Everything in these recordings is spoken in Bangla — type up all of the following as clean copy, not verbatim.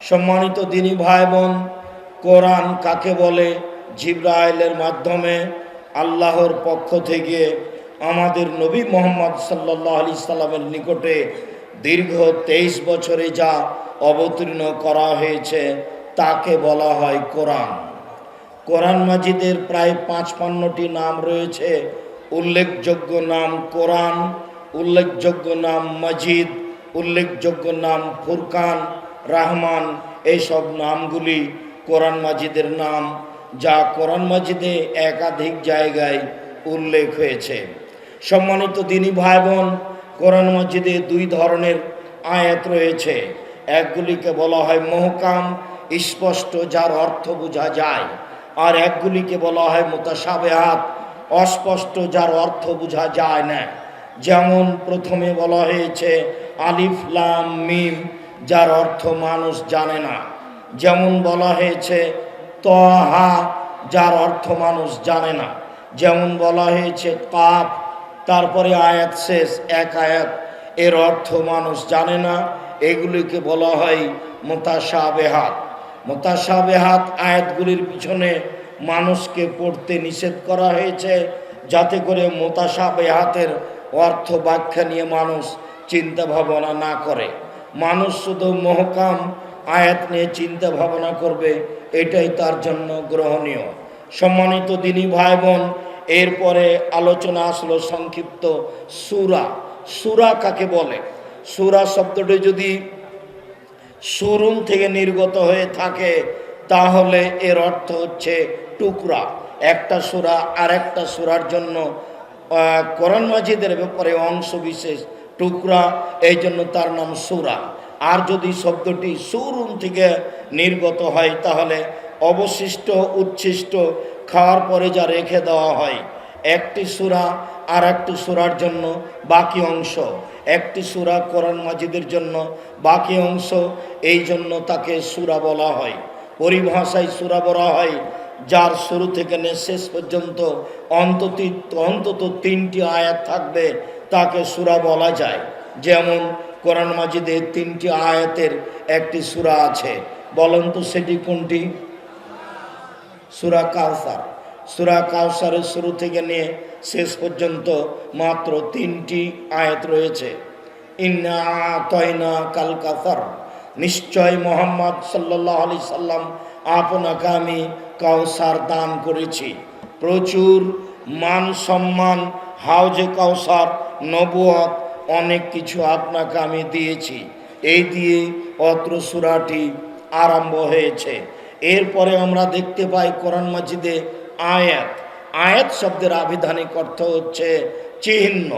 সম্মানিত দিনী ভাই বোন, কোরআন কাকে বলে? জিবরাইলের মাধ্যমে আল্লাহর পক্ষ থেকে আমাদের নবী মুহাম্মদ সাল্লাল্লাহু আলাইহি সাল্লামের নিকটে দীর্ঘ 23 বছরে যা অবতীর্ণ করা হয়েছে তাকে বলা হয় কোরআন। কোরআন মাজিদের প্রায় 55টি নাম রয়েছে। উল্লেখযোগ্য নাম কোরআন, উল্লেখযোগ্য নাম মাজিদ, উল্লেখযোগ্য নাম ফুরকান, রহমান। এইসব নামগুলি কোরআন মাজিদের নাম, যা কোরআন মাজিদে একাধিক জায়গায় উল্লেখ হয়েছে। সম্মানিত দিনী ভাই বোন, কোরআন মাজিদে দুই ধরনের আয়াত রয়েছে। একগুলিকে বলা হয় মুহকাম, স্পষ্ট, যার অর্থ বোঝা যায়, আর একগুলিকে বলা হয় মুতাশাবিহাত, অস্পষ্ট, যার অর্থ বোঝা যায় না। যেমন প্রথমে বলা হয়েছে আলিফ লাম মিম, যার অর্থ মানুষ জানে না। যেমন বলা হয়েছে তহা, যার অর্থ মানুষ জানে না। যেমন বলা হয়েছে কাফ, তারপরে আয়াত শেষ এক আয়াত, এর অর্থ মানুষ জানে না। এগুলিকে বলা হয় মুতাশাবিহাত। মুতাশাবিহাত আয়াতগুলির পিছনে মানুষকে পড়তে নিষেধ করা হয়েছে, যাতে করে মুতাশাবিহাতের অর্থ ব্যাখ্যা নিয়ে মানুষ চিন্তা ভাবনা না করে। মানুষ শুধু মুহকাম আয়াত নিয়ে চিন্তা ভাবনা করবে, এটাই তার জন্য গ্রহণীয়। সম্মানিত দিনী ভাই বোন, এরপরে আলোচনা আসলো সংক্ষিপ্ত সূরা। সূরা কাকে বলে? সূরা শব্দটি যদি শুরুন থেকে নির্গত হয়ে থাকে তাহলে এর অর্থ হচ্ছে টুকরা। একটা সূরা আর একটা সূরার জন্য কোরআন মাজিদের ব্যাপারে অংশ বিশেষ টুকরা, এই জন্য তার নাম সূরা। আর যদি শব্দটি শুরুন থেকে নির্গত হয় তাহলে অবশিষ্ট উচ্ছিষ্ট খাওয়ার পরে যা রেখে দেওয়া হয়, একটি সূরা আর একটি সূরার জন্য বাকি অংশ, একটি সূরা কোরআন মাজিদের জন্য বাকি অংশ, এই জন্য তাকে সূরা বলা হয়। পরিভাষায় সূরা বলা হয় যার শুরু থেকে শেষ পর্যন্ত অন্তত 3টি আয়াত থাকবে, তাকে সূরা বলা যায়। যেমন কোরআন মাজিদে 3টি আয়াতের একটি সূরা আছে, বলেন তো সেটি কোনটি? সূরা কাউসার। সূরা কাউসারের শুরু থেকে নিয়ে শেষ পর্যন্ত মাত্র 3টি আয়াত রয়েছে। ইন্না আতাইনা কাল কাউসার, নিশ্চয় মুহাম্মদ সাল্লাল্লাহু আলাইহি সাল্লাম আপনাকে আমি কাউসার দান করেছি। প্রচুর মান সম্মান, হাউজে কাউসার, নবুয়ত, অনেক কিছু আপনাকে আমি দিয়েছি। এই দিয়ে অত্র সূরাটি আরম্ভ হয়েছে। এরপরে আমরা দেখতে পাই কোরআন মাজিদে আয়াত। আয়াত শব্দের আবিধানিক অর্থ হচ্ছে চিহ্ন।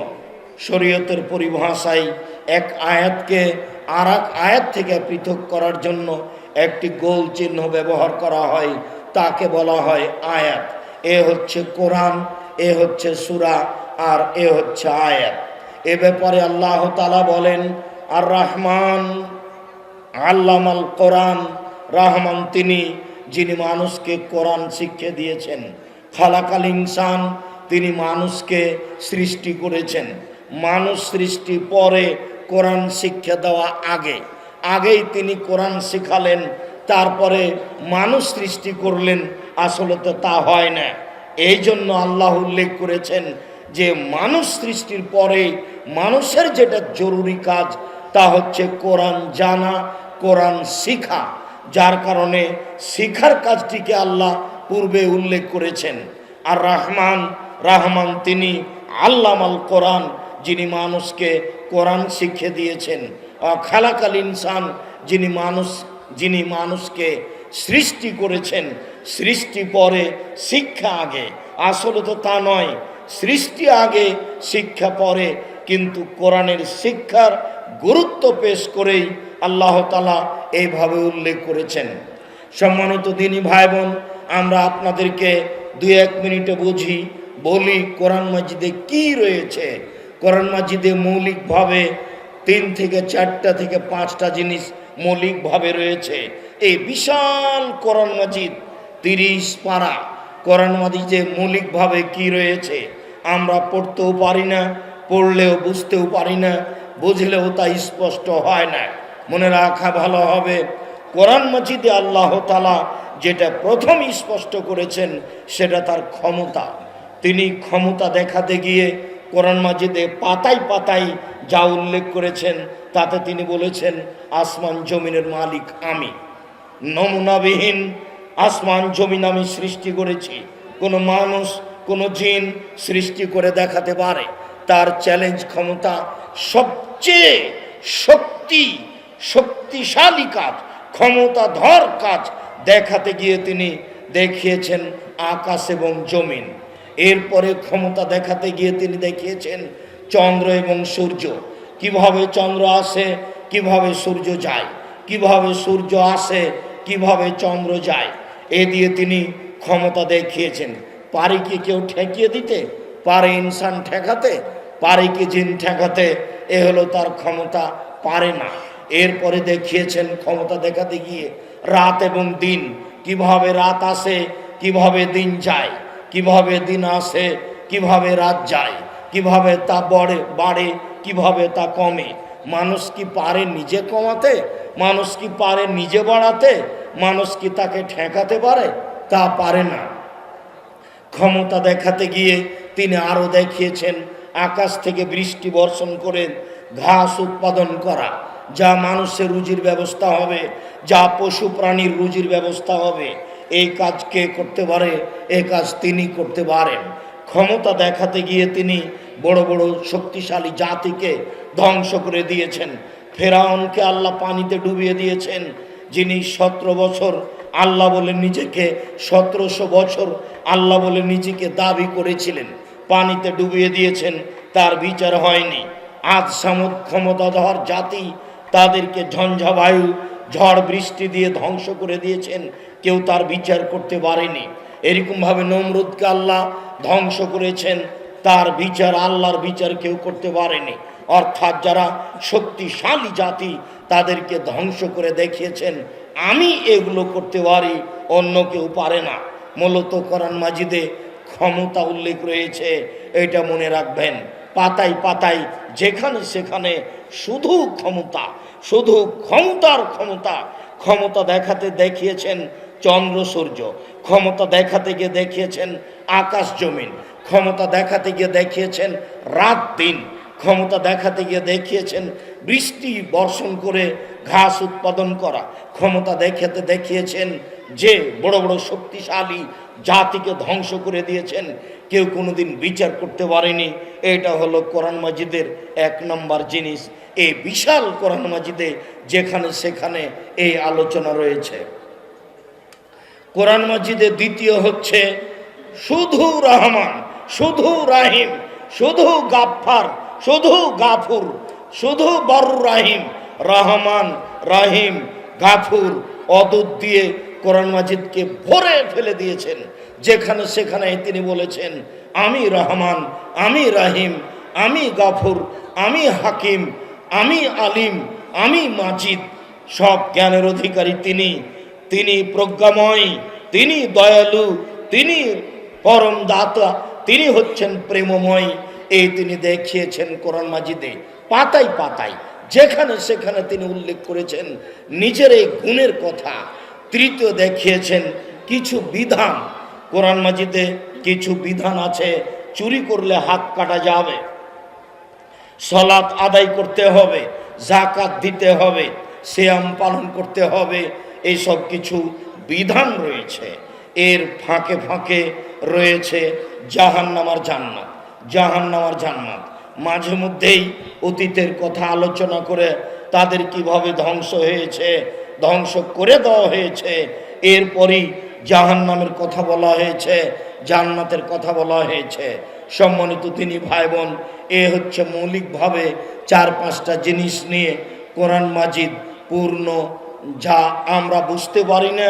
শরীয়তের পরিভাষায় এক আয়াতকে আর এক আয়াত থেকে পৃথক করার জন্য একটি গোল চিহ্ন ব্যবহার করা হয়, তাকে বলা হয় আয়াত। এ হচ্ছে কোরআন, এ হচ্ছে সূরা, আর এ হচ্ছে আয়াত। এ ব্যাপারে আল্লাহ তাআলা বলেন আর রহমান আল্লামাল কোরআন, রহমান তিনি যিনি মানুষকে কোরআন শিক্ষা দিয়েছেন। খালাকাল ইনসান, তিনি মানুষকে সৃষ্টি করেছেন। মানুষ সৃষ্টি পরে, কোরআন শিক্ষা দেওয়া আগেই তিনি কোরআন শিখালেন, তারপরে মানুষ সৃষ্টি করলেন। আসলে তো তা হয় না। এই জন্য আল্লাহ উল্লেখ করেছেন যে মানুষ সৃষ্টির পরে মানুষের যেটা জরুরি কাজ তা হচ্ছে কোরআন জানা, কোরআন শিখা। যার কারণে শিখার কাজটিকে আল্লাহ পূর্বে উল্লেখ করেছেন। আর রহমান তিনি আল্লামাল কোরআন, যিনি মানুষকে কোরআন শিক্ষা দিয়েছেন। খালাকাল ইনসান, যিনি মানুষকে সৃষ্টি করেছেন। সৃষ্টি পরে, শিক্ষা আগে। আসলে তো তা নয়, সৃষ্টি আগে শিক্ষা পরে। কিন্তু কোরআনের শিক্ষার গুরুত্ব পেশ করেই আল্লাহ তাআলা এইভাবে উল্লেখ করেছেন। সম্মানিত দিনী ভাই বোন, আমরা আপনাদেরকে 2-1 মিনিটে বলি কোরআন মাজিদে কি রয়েছে। কোরআন মাজিদে মৌলিকভাবে 3 থেকে 4টা থেকে 5টা জিনিস মৌলিকভাবে রয়েছে। এই বিশাল কোরআন মাজিদ 30 পারা কোরআন মাজিদে মৌলিকভাবে কি রয়েছে আমরা পড়তেও পারি না, পড়লেও বুঝতেও পারি না, বুঝলেও তা স্পষ্ট হয় না। মনে রাখা ভালো হবে, কোরআন মাজিদে আল্লাহ তাআলা যেটা প্রথম স্পষ্ট করেছেন সেটা তার ক্ষমতা। তিনি ক্ষমতা দেখাতে গিয়ে কোরআন মাজিদে পাতায় পাতায় যা উল্লেখ করেছেন তাতে তিনি বলেছেন আসমান জমিনের মালিক আমি, নমুনাবিহীন আসমান জমিন আমি সৃষ্টি করেছি। কোনো মানুষ কোনো জিন সৃষ্টি করে দেখাতে পারে? তার চ্যালেঞ্জ ক্ষমতা সবচেয়ে শক্তিশালী কাজ, ক্ষমতাধর কাজ দেখাতে গিয়ে তিনি দেখিয়েছেন আকাশ এবং জমিন। এরপরে ক্ষমতা দেখাতে গিয়ে তিনি দেখিয়েছেন চন্দ্র এবং সূর্য, কিভাবে চন্দ্র আসে, কিভাবে সূর্য যায়, কিভাবে সূর্য আসে, কিভাবে চন্দ্র যায়। এ দিয়ে তিনি ক্ষমতা দেখিয়েছেন। পারে কি কেউ ঠেকিয়ে দিতে? পারে ইনসান ঠেকাতে? পারে কি জিন ঠেকাতে? এ হলো তার ক্ষমতা, পারে না। এরপরে দেখিয়েছেন ক্ষমতা দেখাতে গিয়ে রাত এবং দিন, কিভাবে রাত আসে, কিভাবে দিন যায়, কিভাবে দিন আসে, কিভাবে রাত যায়, কিভাবে তা বাড়ে, কিভাবে তা কমে। মানুষ কি পারে নিজে কমাতে? মানুষ কি পারে নিজে বাড়াতে? মানুষ কি তাকে ঠেকাতে পারে? তা পারে না। ক্ষমতা দেখাতে গিয়ে তিনি আরো দেখিয়েছেন আকাশ থেকে বৃষ্টি বর্ষণ করে ঘাস উৎপাদন করা, যা মানুষের রুজির ব্যবস্থা হবে, যা পশু প্রাণীর রুজির ব্যবস্থা হবে। এই কাজ কে করতে পারে? এই কাজ তিনি করতে পারেন। ক্ষমতা দেখাতে গিয়ে তিনি বড় বড় শক্তিশালী জাতিকে ধ্বংস করে দিয়েছেন। ফেরাউনকে আল্লাহ পানিতে ডুবিয়ে দিয়েছেন, যিনি 17 বছর আল্লাহ বলে নিজেকে 1700 বছর আল্লাহ বলে নিজেকে দাবি করেছিলেন, পানিতে ডুবিয়ে দিয়েছেন, তার বিচার হয়নি। আজ সামুদ ক্ষমতাধর জাতি, তাদেরকে ঝঞ্ঝা বায়ু ঝড় বৃষ্টি দিয়ে ধ্বংস করে দিয়েছেন, কেউ তার বিচার করতে পারেনি। এরকমভাবে নমরুদকে আল্লাহ ধ্বংস করেছেন, তার বিচার, আল্লাহর বিচার কেউ করতে পারেনি। অর্থাৎ যারা শক্তিশালী জাতি তাদেরকে ধ্বংস করে দেখিয়েছেন আমি এগুলো করতে পারি, অন্য কেউ পারে না। মূলত কোরআন মাজিদে ক্ষমতা উল্লেখ রয়েছে, এটা মনে রাখবেন। পাতায় পাতায় যেখানে সেখানে শুধু ক্ষমতা, শুধু ক্ষমতার ক্ষমতা। ক্ষমতা দেখাতে দেখিয়েছেন চন্দ্র সূর্য, ক্ষমতা দেখাতে গিয়ে দেখিয়েছেন আকাশ জমিন, ক্ষমতা দেখাতে গিয়ে দেখিয়েছেন রাত দিন, ক্ষমতা দেখাতে গিয়ে দেখিয়েছেন বৃষ্টি বর্ষণ করে ঘাস উৎপাদন করা, ক্ষমতা দেখাতে দেখিয়েছেন যে বড় বড় শক্তিশালী জাতিকে ধ্বংস করে দিয়েছেন, কেউ কোনোদিন বিচার করতে পারেনি। এটা হলো কোরআন মাজিদের 1 নম্বর জিনিস। এই বিশাল কোরআন মাজিদে যেখানে সেখানে এই আলোচনা রয়েছে। কোরআন মাজিদে দ্বিতীয় হচ্ছে শুধু রহমান, শুধু রাহিম, শুধু গাফফার, শুধু গাফুর, শুধু বর রাহিম। রহমান, রাহিম, গাফুর অদূত দিয়ে কোরআন মাজিদকে ভরে ফেলে দিয়েছেন। যেখানে সেখানে তিনি বলেছেন আমি রহমান, আমি রাহিম, আমি গাফুর, আমি হাকিম, আমি আলিম, আমি মাজিদ। সব জ্ঞানের অধিকারী তিনি, তিনি প্রজ্ঞাময়, তিনি দয়ালু, তিনি পরম দাতা, তিনি হচ্ছেন প্রেমময়। এই তিনি দেখিয়েছেন কোরআন মাজিদে পাতায় পাতায়, যেখানে সেখানে তিনি উল্লেখ করেছেন নিজের এই গুণের কথা। তৃতীয় দেখিয়েছেন কিছু বিধান। কোরআন মাজিদে কিছু বিধান আছে, চুরি করলে হাত কাটা যাবে, সালাত আদায় করতে হবে, যাকাত দিতে হবে, সিয়াম পালন করতে হবে, এইসব কিছু বিধান রয়েছে। এর ফাঁকে ফাঁকে রয়েছে জাহান্নাম আর জান্নাত, জাহান্নাম আর জান্নাত। মাঝে মধ্যেই অতীতের কথা আলোচনা করে তাদের কিভাবে ধ্বংস হয়েছে, ধ্বংস করে দেওয়া হয়েছে। এরপরই জাহান্নামের কথা বলা হয়েছে, জান্নাতের কথা বলা হয়েছে। সম্মানিত তিনি ভাই বোন, এ হচ্ছে মৌলিকভাবে 4-5টা জিনিস নিয়ে কোরআন মাজিদ পূর্ণ, যা আমরা বুঝতে পারি না,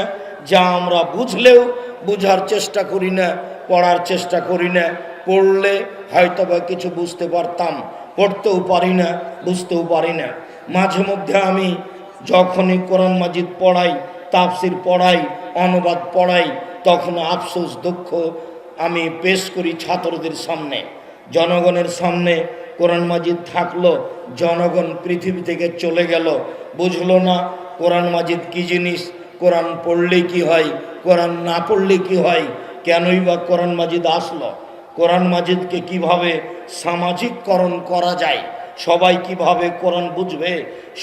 যা আমরা বুঝলেও বুঝার চেষ্টা করি না, পড়ার চেষ্টা করি না। পড়লে হয়তো বা কিছু বুঝতে পারতাম, পড়তেও পারি না, বুঝতেও পারি না। মাঝে মধ্যে আমি যখনই কোরআন মাজিদ পড়াই, তাফসির পড়াই, অনুবাদ পড়াই, তখন আফসোস, দুঃখ আমি পেশ করি ছাত্রদের সামনে, জনগণের সামনে। কোরআন মাজিদ থাকলো, জনগণ পৃথিবী থেকে চলে গেল, বুঝলো না কোরআন মাজিদ কি জিনিস, কোরআন পড়লে কি হয়, কোরআন না পড়লে কি হয়, কেনই বা কোরআন মাজিদ আসলো, কোরআন মাজিদকে কিভাবে সামাজিককরণ করা যায়, সবাই কিভাবে কোরআন বুঝবে,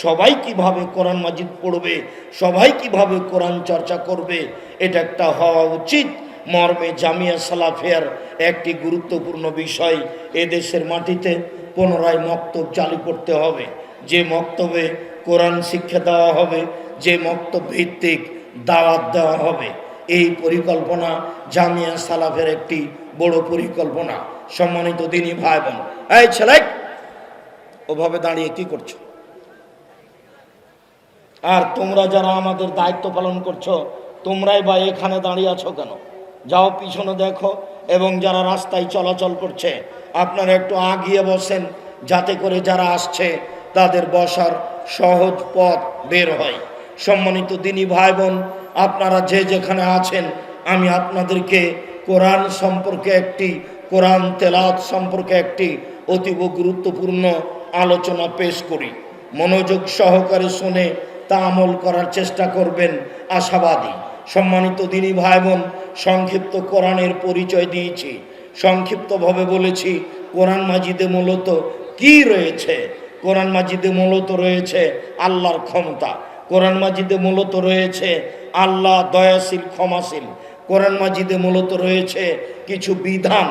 সবাই কিভাবে কোরআন মাজিদ পড়বে, সবাই কিভাবে কোরআন চর্চা করবে, এটা একটা হওয়া উচিত মর্মে জামিয়া সালাফিয়ার একটি গুরুত্বপূর্ণ বিষয়। এদেশের মাটিতে পুনরায় মক্তব চালু করতে হবে, যে মক্তবে কোরআন শিক্ষা দেওয়া হবে, যে মক্তব ভিত্তিক দাওয়াত দেওয়া হবে। এই পরিকল্পনা জামিয়া সালাফের একটি বড় পরিকল্পনা। সম্মানিত দিনী ভাই বোন, এই ছেলে ওভাবে দাঁড়িয়ে কি করছো? আর তোমরা যারা আমাদের দায়িত্ব পালন করছো, তোমরাই বা এখানে দাঁড়িয়ে আছো কেন? যাও পিছনে দেখো, এবং যারা রাস্তায় চলাচল করছে আপনারা একটু আগিয়ে বসেন, যাতে করে যারা আসছে তাদের বসার সহজ পথ বের হয়। সম্মানিত দিনী ভাই বোন, আপনারা যে যেখানে আছেন, আমি আপনাদেরকে কোরআন সম্পর্কে একটি, কোরআন তেলাওয়াত সম্পর্কে একটি অতীব গুরুত্বপূর্ণ আলোচনা পেশ করি। মনোযোগ সহকারে শুনে তা আমল করার চেষ্টা করবেন, আশাবাদী। সম্মানিত দিনী ভাই বোন, সংক্ষিপ্ত কোরআনের পরিচয় দিয়েছি, সংক্ষিপ্তভাবে বলেছি কোরআন মাজিদে মূলত কি রয়েছে। কোরআন মাজিদে মূলত রয়েছে আল্লাহর ক্ষমতা, কোরআন মাজিদে মূলত রয়েছে আল্লাহ দয়াশীল ক্ষমাশীল, কোরআন মাজিদে মূলত রয়েছে কিছু বিধান,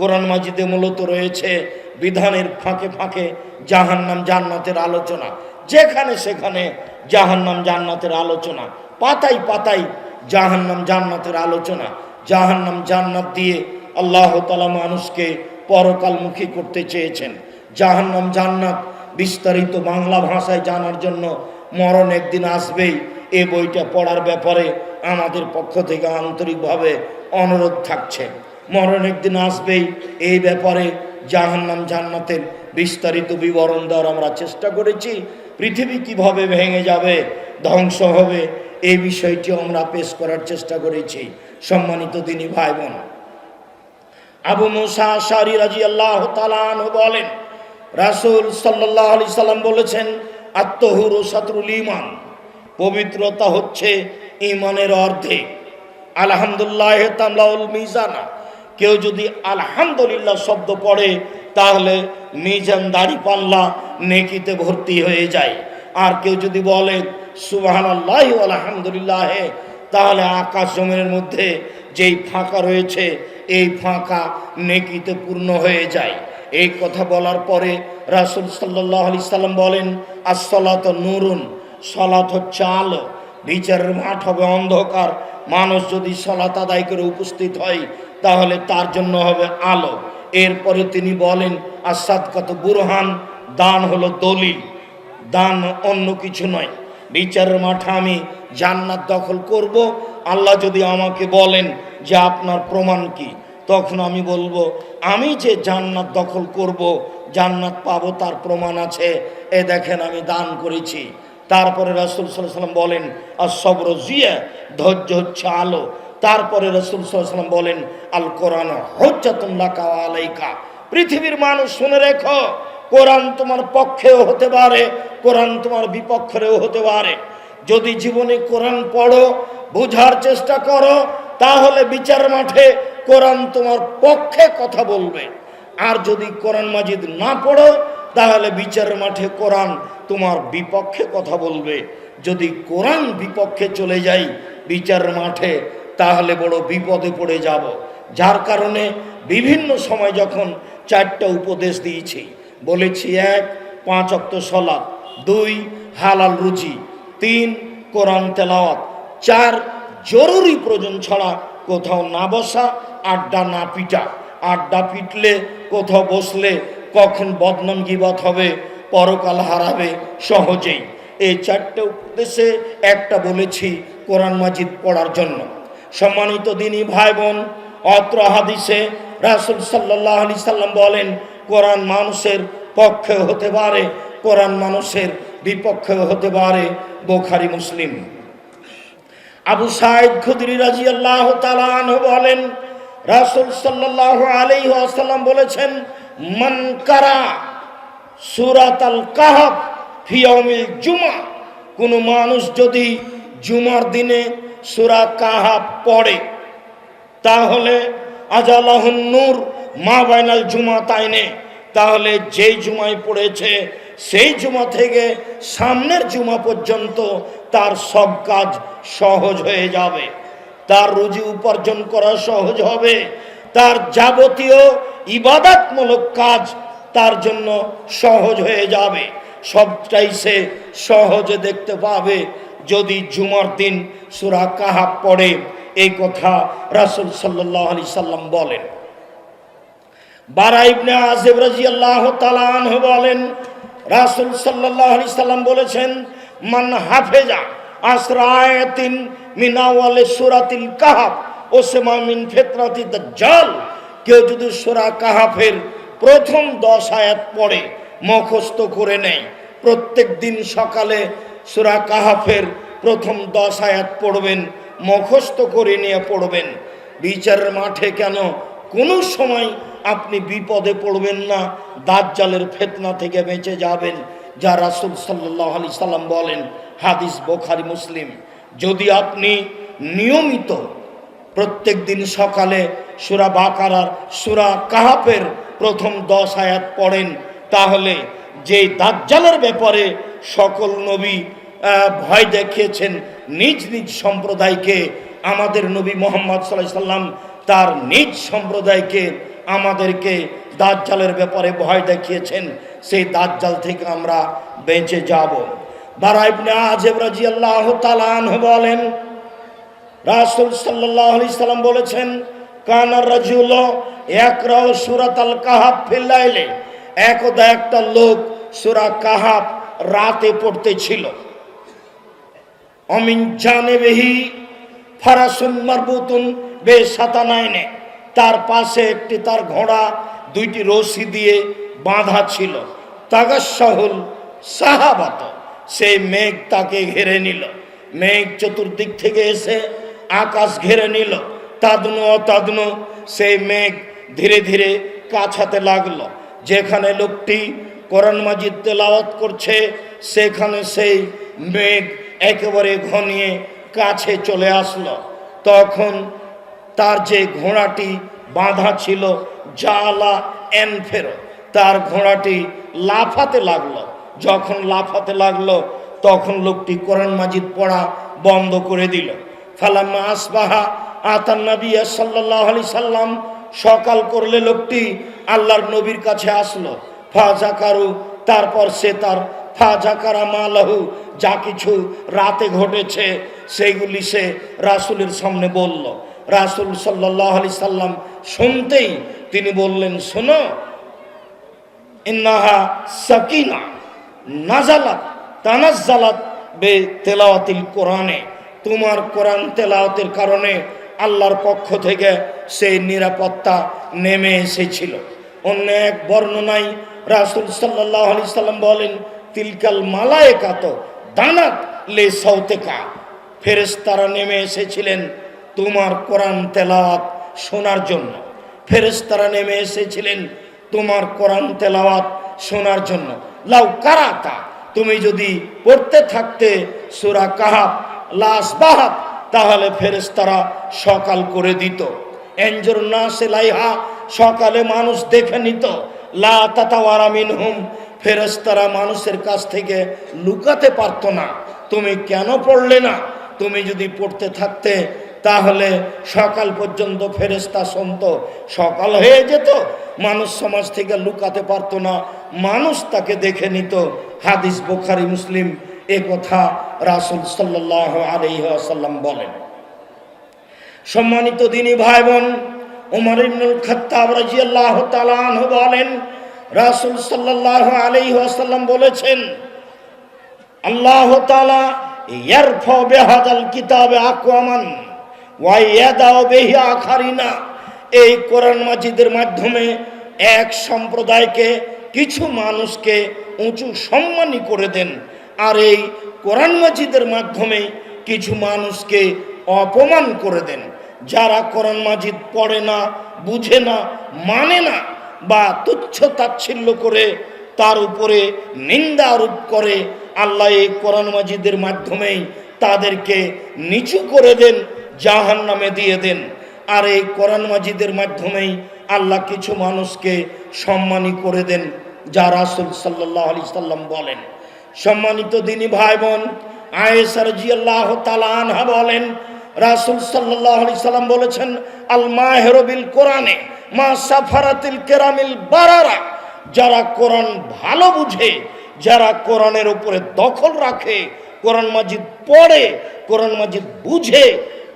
কোরআন মাজিদে মূলত রয়েছে বিধানের ফাঁকে ফাঁকে জাহান্নাম জান্নাতের আলোচনা, যেখানে সেখানে জাহান্নাম জান্নাতের আলোচনা, পাতায় পাতায় জাহান্নাম জান্নাতের আলোচনা। জাহান্নাম জান্নাত দিয়ে আল্লাহ তাআলা মানুষকে পরকালমুখী করতে চেয়েছেন। জাহান্নাম জান্নাত বিস্তারিত বাংলা ভাষায় জানার জন্য মরণ একদিন আসবেই, এই বইটা পড়ার ব্যাপারে আমাদের পক্ষ থেকে আন্তরিকভাবে অনুরোধ থাকছে। মরণ একদিন আসবেই, এই ব্যাপারে জাহান্নাম জান্নাতের বিস্তারিত বিবরণ দেওয়ার আমরা চেষ্টা করেছি। পৃথিবী কিভাবে ভেঙে যাবে, ধ্বংস হবে, এই বিষয়টি আমরা পেশ করার চেষ্টা করেছি। সম্মানিত দিনী ভাই বোন, আবু মুসা আশআরী রাদিয়াল্লাহু তাআলা আনহু বলেন, রাসূল সাল্লাল্লাহু আলাইহি সাল্লাম বলেছেন, আত-তাহুরু শাতরুল ঈমান, পবিত্রতা হচ্ছে ঈমানের অর্ধেক। আলহামদুলিল্লাহ তামলাউল মিজানা, কেউ যদি আলহামদুলিল্লাহ শব্দ পড়ে তাহলে মিজান দাড়ি পাল্লা নেকিতে ভর্তি হয়ে যায়। আর কেউ যদি বলে সুবহানাল্লাহ আলহামদুলিল্লাহ, তাহলে আকাশ জমিনের মধ্যে যেই ফাঁকা রয়েছে এই ফাঁকা নেকিতে পূর্ণ হয়ে যায়। এই কথা বলার পরে রাসূল সাল্লাল্লাহু আলাইহি সাল্লাম বলেন, আস-সালাতু নূরুন, সালাত হচ্ছে আলো, বিচারের মাঠ হবে অন্ধকার। মানুষ যদি সালাত আদায় করে উপস্থিত হয় তাহলে তার জন্য হবে আলো। এরপরে তিনি বলেন, আস-সাদকাতু বুরহান, দান হলো দলিল, দান অন্য কিছু নয়। বিচারের মাঠে আমি জান্নাত দখল করব, আল্লাহ যদি আমাকে বলেন যে আপনার প্রমাণ কি, তখন আমি বলবো আমি যে জান্নাত দখল করব, জান্নাত পাবো, তার প্রমাণ আছে, এ দেখেন আমি দান করেছি। তারপরে রাসূল সাল্লাল্লাহু আলাইহি ওয়াসাল্লাম বলেন, আস-সাবরু জিয়া, ধৈর্য হচ্ছে আলো। তারপরে রাসূল সাল্লাল্লাহু আলাইহি ওয়াসাল্লাম বলেন, আল কোরআন হুজ্জাতুন লাকা ওয়া আলাইকা, পৃথিবীর মানুষ শুনে রেখো, কোরআন তোমার পক্ষেও হতে পারে, কোরআন তোমার বিপক্ষেও হতে পারে। যদি জীবনে কোরআন পড়ো, বোঝার চেষ্টা করো, তাহলে বিচার মাঠে কোরআন তোমার পক্ষে কথা বলবে। আর যদি কোরআন মাজিদ না পড়ো, তাহলে বিচারের মাঠে কোরআন তোমার বিপক্ষে কথা বলবে। যদি কোরআন বিপক্ষে চলে যাই বিচারের মাঠে, তাহলে বড় বিপদে পড়ে যাব। যার কারণে বিভিন্ন সময় যখন চারটা উপদেশ দিয়েছি, বলেছি 1 5 ওয়াক্ত সালাত, 2 হালাল রুজি, 3 কোরআন তেলাওয়াত, 4 জরুরি প্রয়োজন ছাড়া কোথাও না বসা, আড্ডা না পিটা। আড্ডা পিটলে, কোথাও বসলে কখন বদনাম গীবত হবে, পরকাল হারাবে সহজেই। এই চারটে উপদেশে একটা বলেছি কোরআন মাজিদ পড়ার জন্য। সম্মানিত দিনী ভাই বোন, অত্র হাদিসে রাসূল সাল্লাল্লাহু আলাইহি সাল্লাম বলেন, কোরআন মানুষের পক্ষে হতে পারে, কোরআন মানুষের বিপক্ষে হতে পারে। বুখারী মুসলিম। আবু সাঈদ খুদরি রাদিয়াল্লাহু তাআলা আনহু বলেন, রাসূল সাল্লাল্লাহু আলাইহি ওয়াসাল্লাম বলেছেন, মান কারা সূরাতাল কাহফ ফি ইয়াউমিল জুমআ, কোনো মানুষ যদি জুমার দিনে সূরা কাহাফ পড়ে তাহলে আজালাহুন নূর মা বাইনাল জুমাতাইনে, তাহলে যেই জুমায় পড়েছে সেই জুমা থেকে সামনের জুমা পর্যন্ত তার সব কাজ সহজ হয়ে যাবে, তার রুজি উপার্জন করা সহজ হবে, তার যাবতীয় ইবাদতমূলক কাজ তার জন্য সহজ হয়ে যাবে, সবটাই সে সহজে দেখতে পাবে যদি জুমার দিন সূরা কাহাফ পড়ে। এই কথা রাসূল সাল্লাল্লাহু আলাইহি সাল্লাম বলেন। বারা ইবনে আযিব রাদিয়াল্লাহু তাআলা আনহু বলেন, রাসূল সাল্লাল্লাহু আলাইহি সাল্লাম বলেছেন, মান হাফেজা আসরা আয়াতিন মিন আওয়ালি সূরাতিল কাহাফ ওয়াসমা মিন ফিতরাতিদ দাজ্জাল, কেউ যদি সূরা কাহাফের প্রথম 10 আয়াত পড়ে মুখস্থ করে নেয়, প্রত্যেক দিন সকালে সূরা কাহাফের প্রথম 10 আয়াত পড়বেন, মুখস্থ করে নিয়ে পড়বেন, বিচারের মাঠে কেন কোনো সময় আপনি বিপদে পড়বেন না, দাজ্জালের ফিতনা থেকে বেঁচে যাবেন, যা রাসূল সাল্লাল্লাহু আলাইহি সাল্লাম বলেন। হাদিস বুখারী মুসলিম। যদি আপনি নিয়মিত প্রত্যেক দিন সকালে সূরা বাকারার সূরা কাহাফের প্রথম 10 আয়াত পড়েন, তাহলে যে দাজ্জালের ব্যাপারে সকল নবী ভয় দেখিয়েছেন নিজ নিজ সম্প্রদায়কে, আমাদের নবী মুহাম্মদ সাল্লাল্লাহু আলাইহি সাল্লাম তার নিজ সম্প্রদায়কে আমাদেরকে দাজ্জালের ব্যাপারে ভয় দেখিয়েছেন, সেই দাজ্জাল থেকে আমরা বেঁচে যাব। বারা ইবনে আযিব রাদিয়াল্লাহু তাআলা আনহু বলেন, রাসূল সাল্লাল্লাহু আলাইহি সাল্লাম বলেছেন, কানা রাজুলু ইয়াকরাউ সূরাতাল কাহাফ ফিল লাইলি, একদা একটা লোক সূরা কাহাফ রাতে পড়তেছিল। অমিন জানিবিহি ফারাসুন মারবুতুন বেসাতানাইনে, তার পাশে একটি তার ঘোড়া 2টি রশি দিয়ে বাঁধা ছিল। তাগাশাহুল সাহাবাত, সেই মেঘ তাকে ঘিরে নিল, মেঘ চতুর্দিক থেকে এসে আকাশ ঘিরে নিল। তাদনু সেই মেঘ ধীরে ধীরে কাছাতে লাগলো, যেখানে লোকটি কোরআন মাজিদ তেলাওয়াত করছে সেখানে সেই মেঘ একেবারে ঘনিয়ে কাছে চলে আসলো। তখন তার যে ঘোড়াটি বাঁধা ছিল জালা এনফেরো, তার ঘোড়াটি লাফাতে লাগলো। যখন লাফাতে লাগলো তখন লোকটি কোরআন মাজিদ পড়া বন্ধ করে দিল। ফালাম্মা আসবাহা আতান নবী সাল্লাল্লাহু আলাইহি সাল্লাম, সকাল করলে লোকটি আল্লাহর নবীর কাছে আসলো। ফাজাকারু, তারপর সে তার ফাজাকারা মালাহু, যা কিছু রাতে ঘটেছে সেইগুলি সে রাসূলের সামনে বলল। রাসূল সাল্লাল্লাহু আলাইহি সাল্লাম শুনতেই তিনি বললেন, শোনো, ইন্নাহা সাকিনা নাজালাত তানাজ্জালাত বে তেলাওয়াতিল কোরআনে, তোমার কোরআন তেলাওয়াতের কারণে আল্লাহর পক্ষ থেকে সেই নিরাপত্তা নেমে এসেছিল। অন্য এক বর্ণনায় রাসূল সাল্লাল্লাহু আলাইহি সাল্লাম বলেন, তিলকাল মালায়েকাত দানাত লে সাউতেকা, ফেরেশতারা নেমে এসেছিলেন তোমার কোরআন তেলাওয়াত শোনার জন্য, ফেরেশতারা নেমে এসেছিলেন তোমার কোরআন তেলাওয়াত শোনার জন্য। লাউ কারাতা, তুমি যদি পড়তে থাকতে সূরা কাহাফ লাসবাহাত, তাহলে ফেরেশতারা সকাল করে দিত। এনজুর নাস লাইহা, সকালে মানুষ দেখে নিত। লা তাতাওয়ারা মিনহুম, ফেরেশতারা মানুষের কাছ থেকে লুকাতে পারতো না। তুমি কেন পড়লে না? তুমি যদি পড়তে থাকতে তাহলে সকাল পর্যন্ত ফেরেশতা শুনতো, সকাল হয়ে যেত, মানুষ সমাজ থেকে লুকাতে পারতো না, মানুষ তাকে দেখে নিত। হাদিস বুখারী মুসলিম। এ কথা রাসূল সাল্লাল্লাহু আলাইহি ওয়াসাল্লাম বলেন। সম্মানিত দিনী ভাই বোন, ওমর ইবনুল খাত্তাব রাদিয়াল্লাহু তাআলা আনহু বলেন, রাসূল সাল্লাল্লাহু আলাইহি ওয়াসাল্লাম বলেছেন, আল্লাহ তাআলা ইয়ারফা বিহাদাল কিতাবে আকওয়ামান ওয়া ইয়াদাউ বিহি আখারিনা, এই কোরআন মাজিদের মাধ্যমে এক সম্প্রদায়কে, কিছু মানুষকে উঁচু সম্মানী করে দেন, আর এই কোরআন মাজিদের মাধ্যমে কিছু মানুষকে অপমান করে দেন। যারা কোরআন মাজিদ পড়ে না, বুঝে না, মানে না, বা তুচ্ছ তাচ্ছিল্য করে তার উপরে নিন্দা আরোপ করে, আল্লাহ এই কোরআন মাজিদের মাধ্যমেই তাদেরকে নিচু করে দেন, জাহান্নামে দিয়ে দেন। আর এই কোরআন মাজিদের মাধ্যমেই আল্লাহ কিছু মানুষকে সম্মানী করে দেন, যা রাসূল সাল্লাল্লাহু আলাইহি সাল্লাম বলেন। সম্মানিত দিনী ভাই বোন, আয়েশা রাদিয়াল্লাহু তাআলা আনহা বলেন, রাসূল সাল্লাল্লাহু আলাইহি সাল্লাম বলেছেন, আল মাহিরু বিল কোরআনে মা সাফারাতিল কিরামিল বারারা। যারা কোরআন ভালো বুঝে, যারা কোরআনের উপরে দখল রাখে, কোরআন মাজিদ পড়ে, কোরআন মাজিদ বুঝে,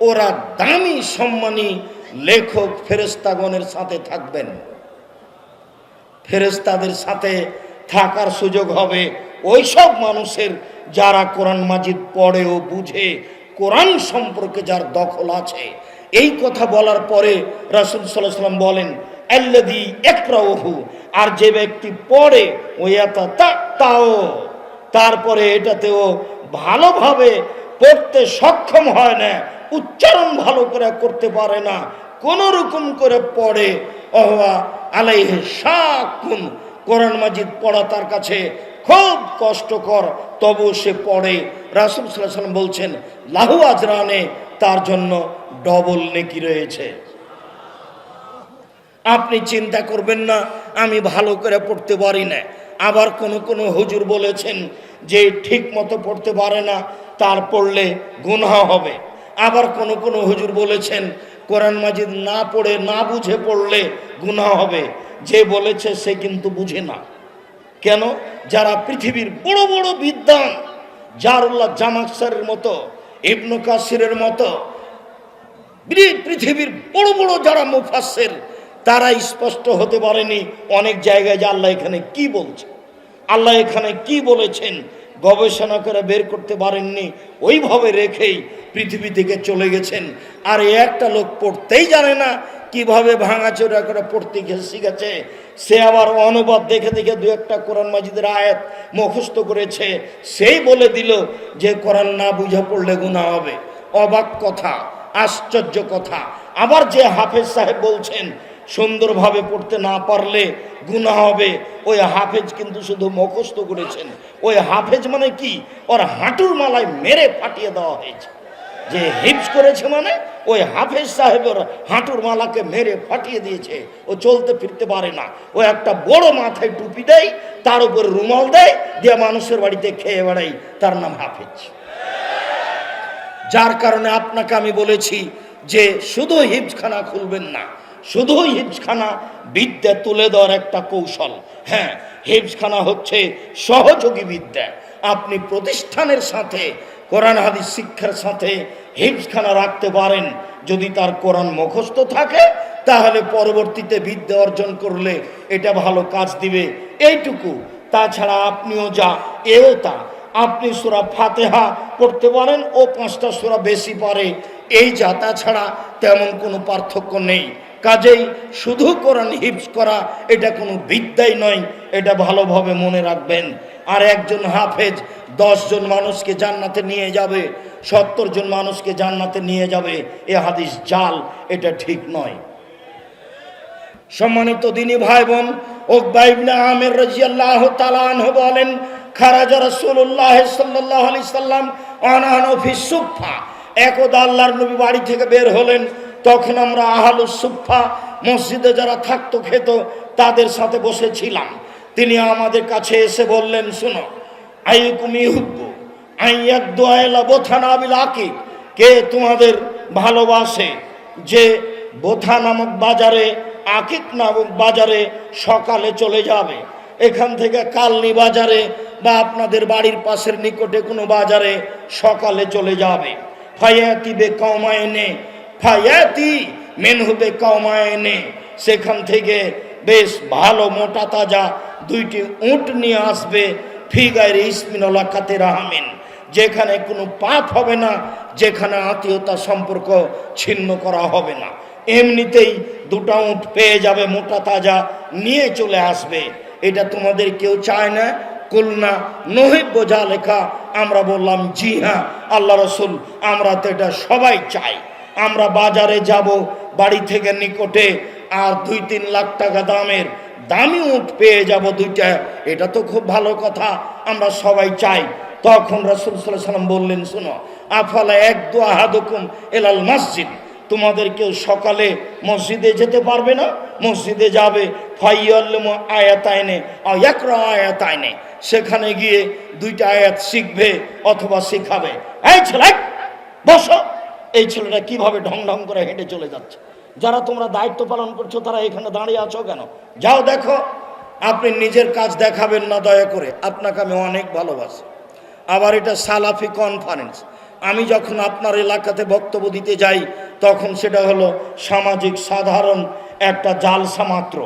ওরা দামি সম্মানী লেখক ফেরেশতাগণের সাথে থাকবেন। ফেরেশতাদের সাথে থাকার সুযোগ হবে ওই সব মানুষের যারা কোরআন মাজিদ পড়ে ও বুঝে, কোরআন সম্পর্কে যার দখল আছে। এই কথা বলার পরে রাসূল সাল্লাল্লাহু আলাইহি ওয়াসাল্লাম বলেন, আল্লাযী ইয়াকরাউহু, আর যে ব্যক্তি পড়ে তাও, তারপরে এটাতেও ভালোভাবে পড়তে সক্ষম হয় না, উচ্চারণ ভালো করে করতে পারে না, কোন রকম করে পড়ে, ওয়া আলাইহি শাকুন, কোরআন মাজিদ পড়া তার কাছে খুব কষ্টকর, তবু সে পড়ে। রাসূল সাল্লাল্লাহু আলাইহি ওয়াসাল্লাম বলছেন, লাহু আজরানে, তার জন্য ডবল নেকি রয়েছে। আপনি চিন্তা করবেন না আমি ভালো করে পড়তে পারি না। আবার কোন হুজুর বলেছেন যে ঠিক মতো পড়তে পারে না, তার পড়লে গুনাহ হবে। আবার কোন হুজুর বলেছেন কোরআন মাজিদ না পড়ে না বুঝে পড়লে গুনাহ হবে। যে বলেছে সে কিন্তু বুঝে না। কেন? যারা পৃথিবীর বড় বড় বিদ্বান, জারুল্লাহ জামাখশারির মতো, ইবনে কাসিরের মতো পৃথিবীর বড় বড় যারা মুফাসসির, তারা স্পষ্ট হতে পারেনি অনেক জায়গায় যে আল্লাহ এখানে কি বলছে, আল্লাহ এখানে কি বলেছেন, গবেষণা করে বের করতে পারেননি। ওইভাবে রেখেই পৃথিবী থেকে চলে গেছেন। আর একটা লোক পড়তেই জানে না, কিভাবে ভাঙাচোরা করে পড়তে শিখেছে। সে আবার অনুবাদ দেখে দেখে দু একটা কোরআন মাজিদের আয়াত মুখস্থ করেছে, সেই বলে দিল যে কোরআন না বুঝে পড়লে গুনাহ হবে। অবাক কথা, আশ্চর্য কথা। আবার যে হাফেজ সাহেব বলছেন সুন্দরভাবে পড়তে না পারলে গুনাহ হবে, ওই হাফেজ কিন্তু শুধু মুখস্থ করেছেন। ওই হাফেজ মানে কি? ওর হাঁটুর মালায় মেরে ফাটিয়ে দেওয়া হয়েছে। যে হিফজ করেছে মানে ওই হাফেজ সাহেবের হাঁটুর মালাকে মেরে ফাটিয়ে দিয়েছে। ও চলতে ফিরতে পারে না। ও একটা বড় মাথায় টুপি দেয়, তার উপর রুমাল দেয়, দিয়ে মানুষের বাড়িতে খেয়ে বেড়াই, তার নাম হাফেজ। যার কারণে আপনাকে আমি বলেছি যে শুধু হিফজখানা খুলবেন না, শুধু হিফজখানা বিদ্যা তুলে দেওয়ার একটা কৌশল। হ্যাঁ, হিফজখানা হচ্ছে সহযোগী বিদ্যা। আপনি প্রতিষ্ঠানের সাথে কোরআন হাদিস শিক্ষার সাথে হিফজখানা রাখতে পারেন। যদি তার কোরআন মুখস্থ থাকে তাহলে পরবর্তীতে বিদ্যা অর্জন করলে এটা ভালো কাজ দিবে, এইটুকু। তাছাড়া আপনিও যা, এও তা। আপনি সূরা ফাতিহা পড়তে পারেন, ও 5টা সূরা বেশি পারে, এই যা। তাছাড়া তেমন কোনো পার্থক্য নেই। কাজেই শুধু কোরআন হিফজ করা এটা কোনো বিদ্যাই নয়, এটা ভালোভাবে মনে রাখবেন। আর একজন হাফেজ 10 জন মানুষকে জান্নাতে নিয়ে যাবে, 70 জন মানুষকে জান্নাতে নিয়ে যাবে, এ হাদিস জাল, এটা ঠিক নয়। সম্মানিত দিনী ভাই বোন, উকবা ইবনে আমির রাদিয়াল্লাহু তাআলা আনহু বলেন, খারাজা রাসূলুল্লাহ সাল্লাল্লাহু আলাইহি সাল্লাম আনাহু ফি সুফফা। একদা আল্লাহর নবী বাড়ি থেকে বের হলেন, তখন আমরা আহলুস সুফফা, মসজিদে যারা থাকতো খেত, তাদের সাথে বসেছিলাম। তিনি আমাদের কাছে এসে বললেন, শোনো, আইকুম ইউহিব্বু আইয়াদু ইলা বোথানা বিল আকিক, কে তোমাদের ভালোবাসে যে বোথা নামক বাজারে, আকিক নামক বাজারে সকালে চলে যাবে। এখান থেকে কালনি বাজারে বা আপনাদের বাড়ির পাশের নিকটে কোনো বাজারে সকালে চলে যাবে। ফায়াতি বে কওমায়নে, ফায়াতি মিনহু বে কওমায়নে, সেখান থেকে বেশ ভালো মোটা তাজা 2টি উট নিয়ে আসবে। ফি গায়রি ইসমিন ওয়ালা কাতি রাহমিন, যেখানে কোনো পাপ হবে না, যেখানে আত্মীয়তা সম্পর্ক ছিন্ন করা হবে না। এমনিতেই 2টা উট পেয়ে যাবে, মোটা তাজা নিয়ে চলে আসবে। এটা তোমাদের কেউ চায় না? কুলনা নহিব্বু যালিকা, আমরা বললাম জি হ্যাঁ আল্লাহ রাসূল, আমরা তো এটা সবাই চাই। আমরা বাজারে যাব, বাড়ি থেকে নিকটে, আর 2-3 লাখ টাকা দামের দামি উট পেয়ে যাব 2টা, এটা তো খুব ভালো কথা, আমরা সবাই চাই। তখন রাসূল সাল্লাল্লাহু আলাইহি সাল্লাম বললেন, শোনো, আফালা একদু আহাদুকুম ইলাল মসজিদ, তোমাদের কেউ সকালে মসজিদে যেতে পারবে না? মসজিদে যাবে, ফাইয়াল্লিমু আয়াতাইনে আও ইয়াকরা আয়াতাইনে, সেখানে গিয়ে দুইটা আয়াত শিখবে অথবা শেখাবে। এই ছেলে বসো। এই ছেলেটা কিভাবে ঢং ঢং করে হেঁটে চলে যাচ্ছে। যারা তোমরা দায়িত্ব পালন করছো তারা এখানে দাঁড়িয়ে আছো কেন? যাও দেখো। আপনি নিজের কাজ দেখাবেন না দয়া করে, আপনাকে আমি অনেক ভালোবাসি। আবার এটা সালাফি কনফারেন্স। আমি যখন আপনার এলাকাতে বক্তব্য দিতে যাই তখন সেটা হলো সামাজিক সাধারণ একটা জালসা মাত্র,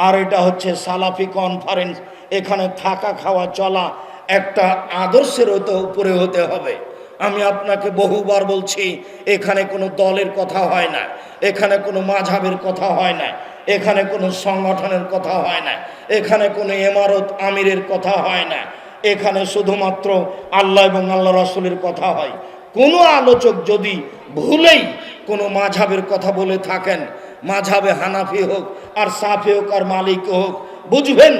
আর এটা হচ্ছে সালাফি কনফারেন্স। এখানে থাকা খাওয়া চলা একটা আদর্শের উপরে হতে হবে। আমি আপনাকে বহুবার বলছি, এখানে কোনো দলের কথা হয় না, এখানে কোনো মাযহাবের কথা হয় না, এখানে কোনো সংগঠনের কথা হয় না, এখানে কোনো ইমারত আমিরের কথা হয় না, এখানে শুধুমাত্র আল্লাহ এবং আল্লাহ রাসূলের কথা হয়। কোনো আলোচক যদি ভুলেই কোনো মাযহাবের কথা বলে থাকেন, মাযহাবে হানাফি হোক আর সাফি হোক আর মালিকি হোক, বুঝবেন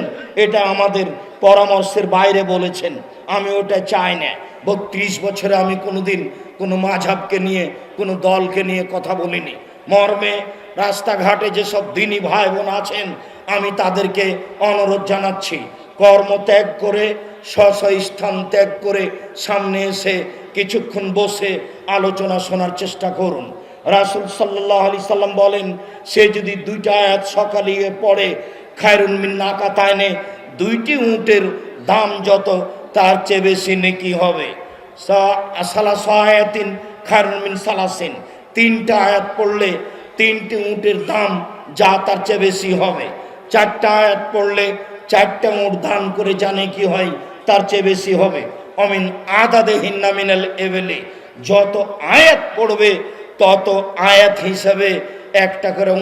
এটা আমাদের পরামর্শের বাইরে বলেছেন। আমি ওটা চাই না। ৩২ বছরে আমি কোনোদিন কোনো মাযহাবকে নিয়ে কোনো দলকে নিয়ে কথা বলিনি। মর্মে রাস্তাঘাটে যেসব দিনী ভাই বোন আছেন, আমি তাদেরকে অনুরোধ জানাচ্ছি, কর্ম ত্যাগ করে স্থান ত্যাগ করে সামনে এসে কিছুক্ষণ বসে আলোচনা শোনার চেষ্টা করুন। রাসূল সাল্লাল্লাহু আলাইহি সাল্লাম বলেন, সে যদি দুইটা আয়াত সকালে পড়ে, খায়রুন মিন নাকাতাইনে, দুইটি উটের দাম যত তার চেয়ে বেশি নেকি হবে। সালাসু আয়াতিন খায়রুন মিন সালাসিন, তিনটা আয়াত পড়লে তিনটি উটের দাম যা তার চেয়ে বেশি হবে। চারটা আয়াত পড়লে চারটা উট দান করে জানে কি হয় তার চেয়ে বেশি হবে। অমিন আদাদে হিন্না মিনাল এবেলে, যত আয়াত পড়বে তত আয়াত হিসাবে একটা করে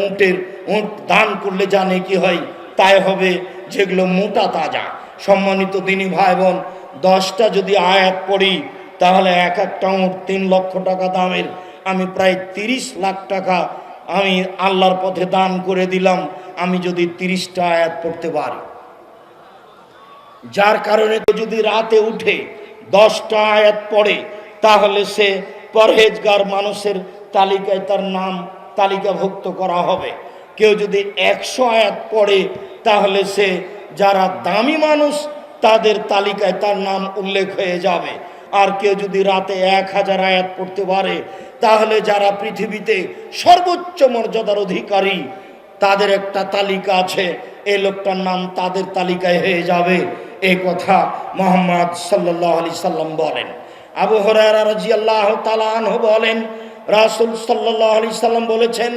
উট দান করলে জানে কি হয় তাই হবে, যেগুলো মোটা তাজা। সম্মানিত দিনী ভাই বোন, 10টা যদি আয়াত পড়ি তাহলে এক একটা উট 3 লক্ষ টাকা দামের। আমি প্রায় 30 লাখ টাকা আমি আল্লাহর পথে দান করে দিলাম, আমি যদি 30টা আয়াত পড়তে পারি। যার কারণে যদি রাতে উঠে 10টা আয়াত পড়ে তাহলে সে পরহেজগার মানুষের তালিকায় তার নাম তালিকাভুক্ত করা হবে। কেউ যদি 100 আয়াত পড়ে তাহলে সে যারা দামি মানুষ তাদের তালিকায় তার নাম উল্লেখ হয়ে যাবে। আর কেউ যদি রাতে 1000 আয়াত পড়তে পারে তাহলে যারা পৃথিবীতে সর্বোচ্চ মর্যাদার অধিকারী তাদের একটা তালিকা আছে, এই লোকটার নাম তাদের তালিকায় হয়ে যাবে। এই কথা মুহাম্মদ সাল্লাল্লাহু আলাইহি সাল্লাম বলেন। আবু হুরায়রা রাদিয়াল্লাহু তাআলা আনহু বলেন, রাসূল সাল্লাল্লাহু আলাইহি সাল্লাম বলেছেন,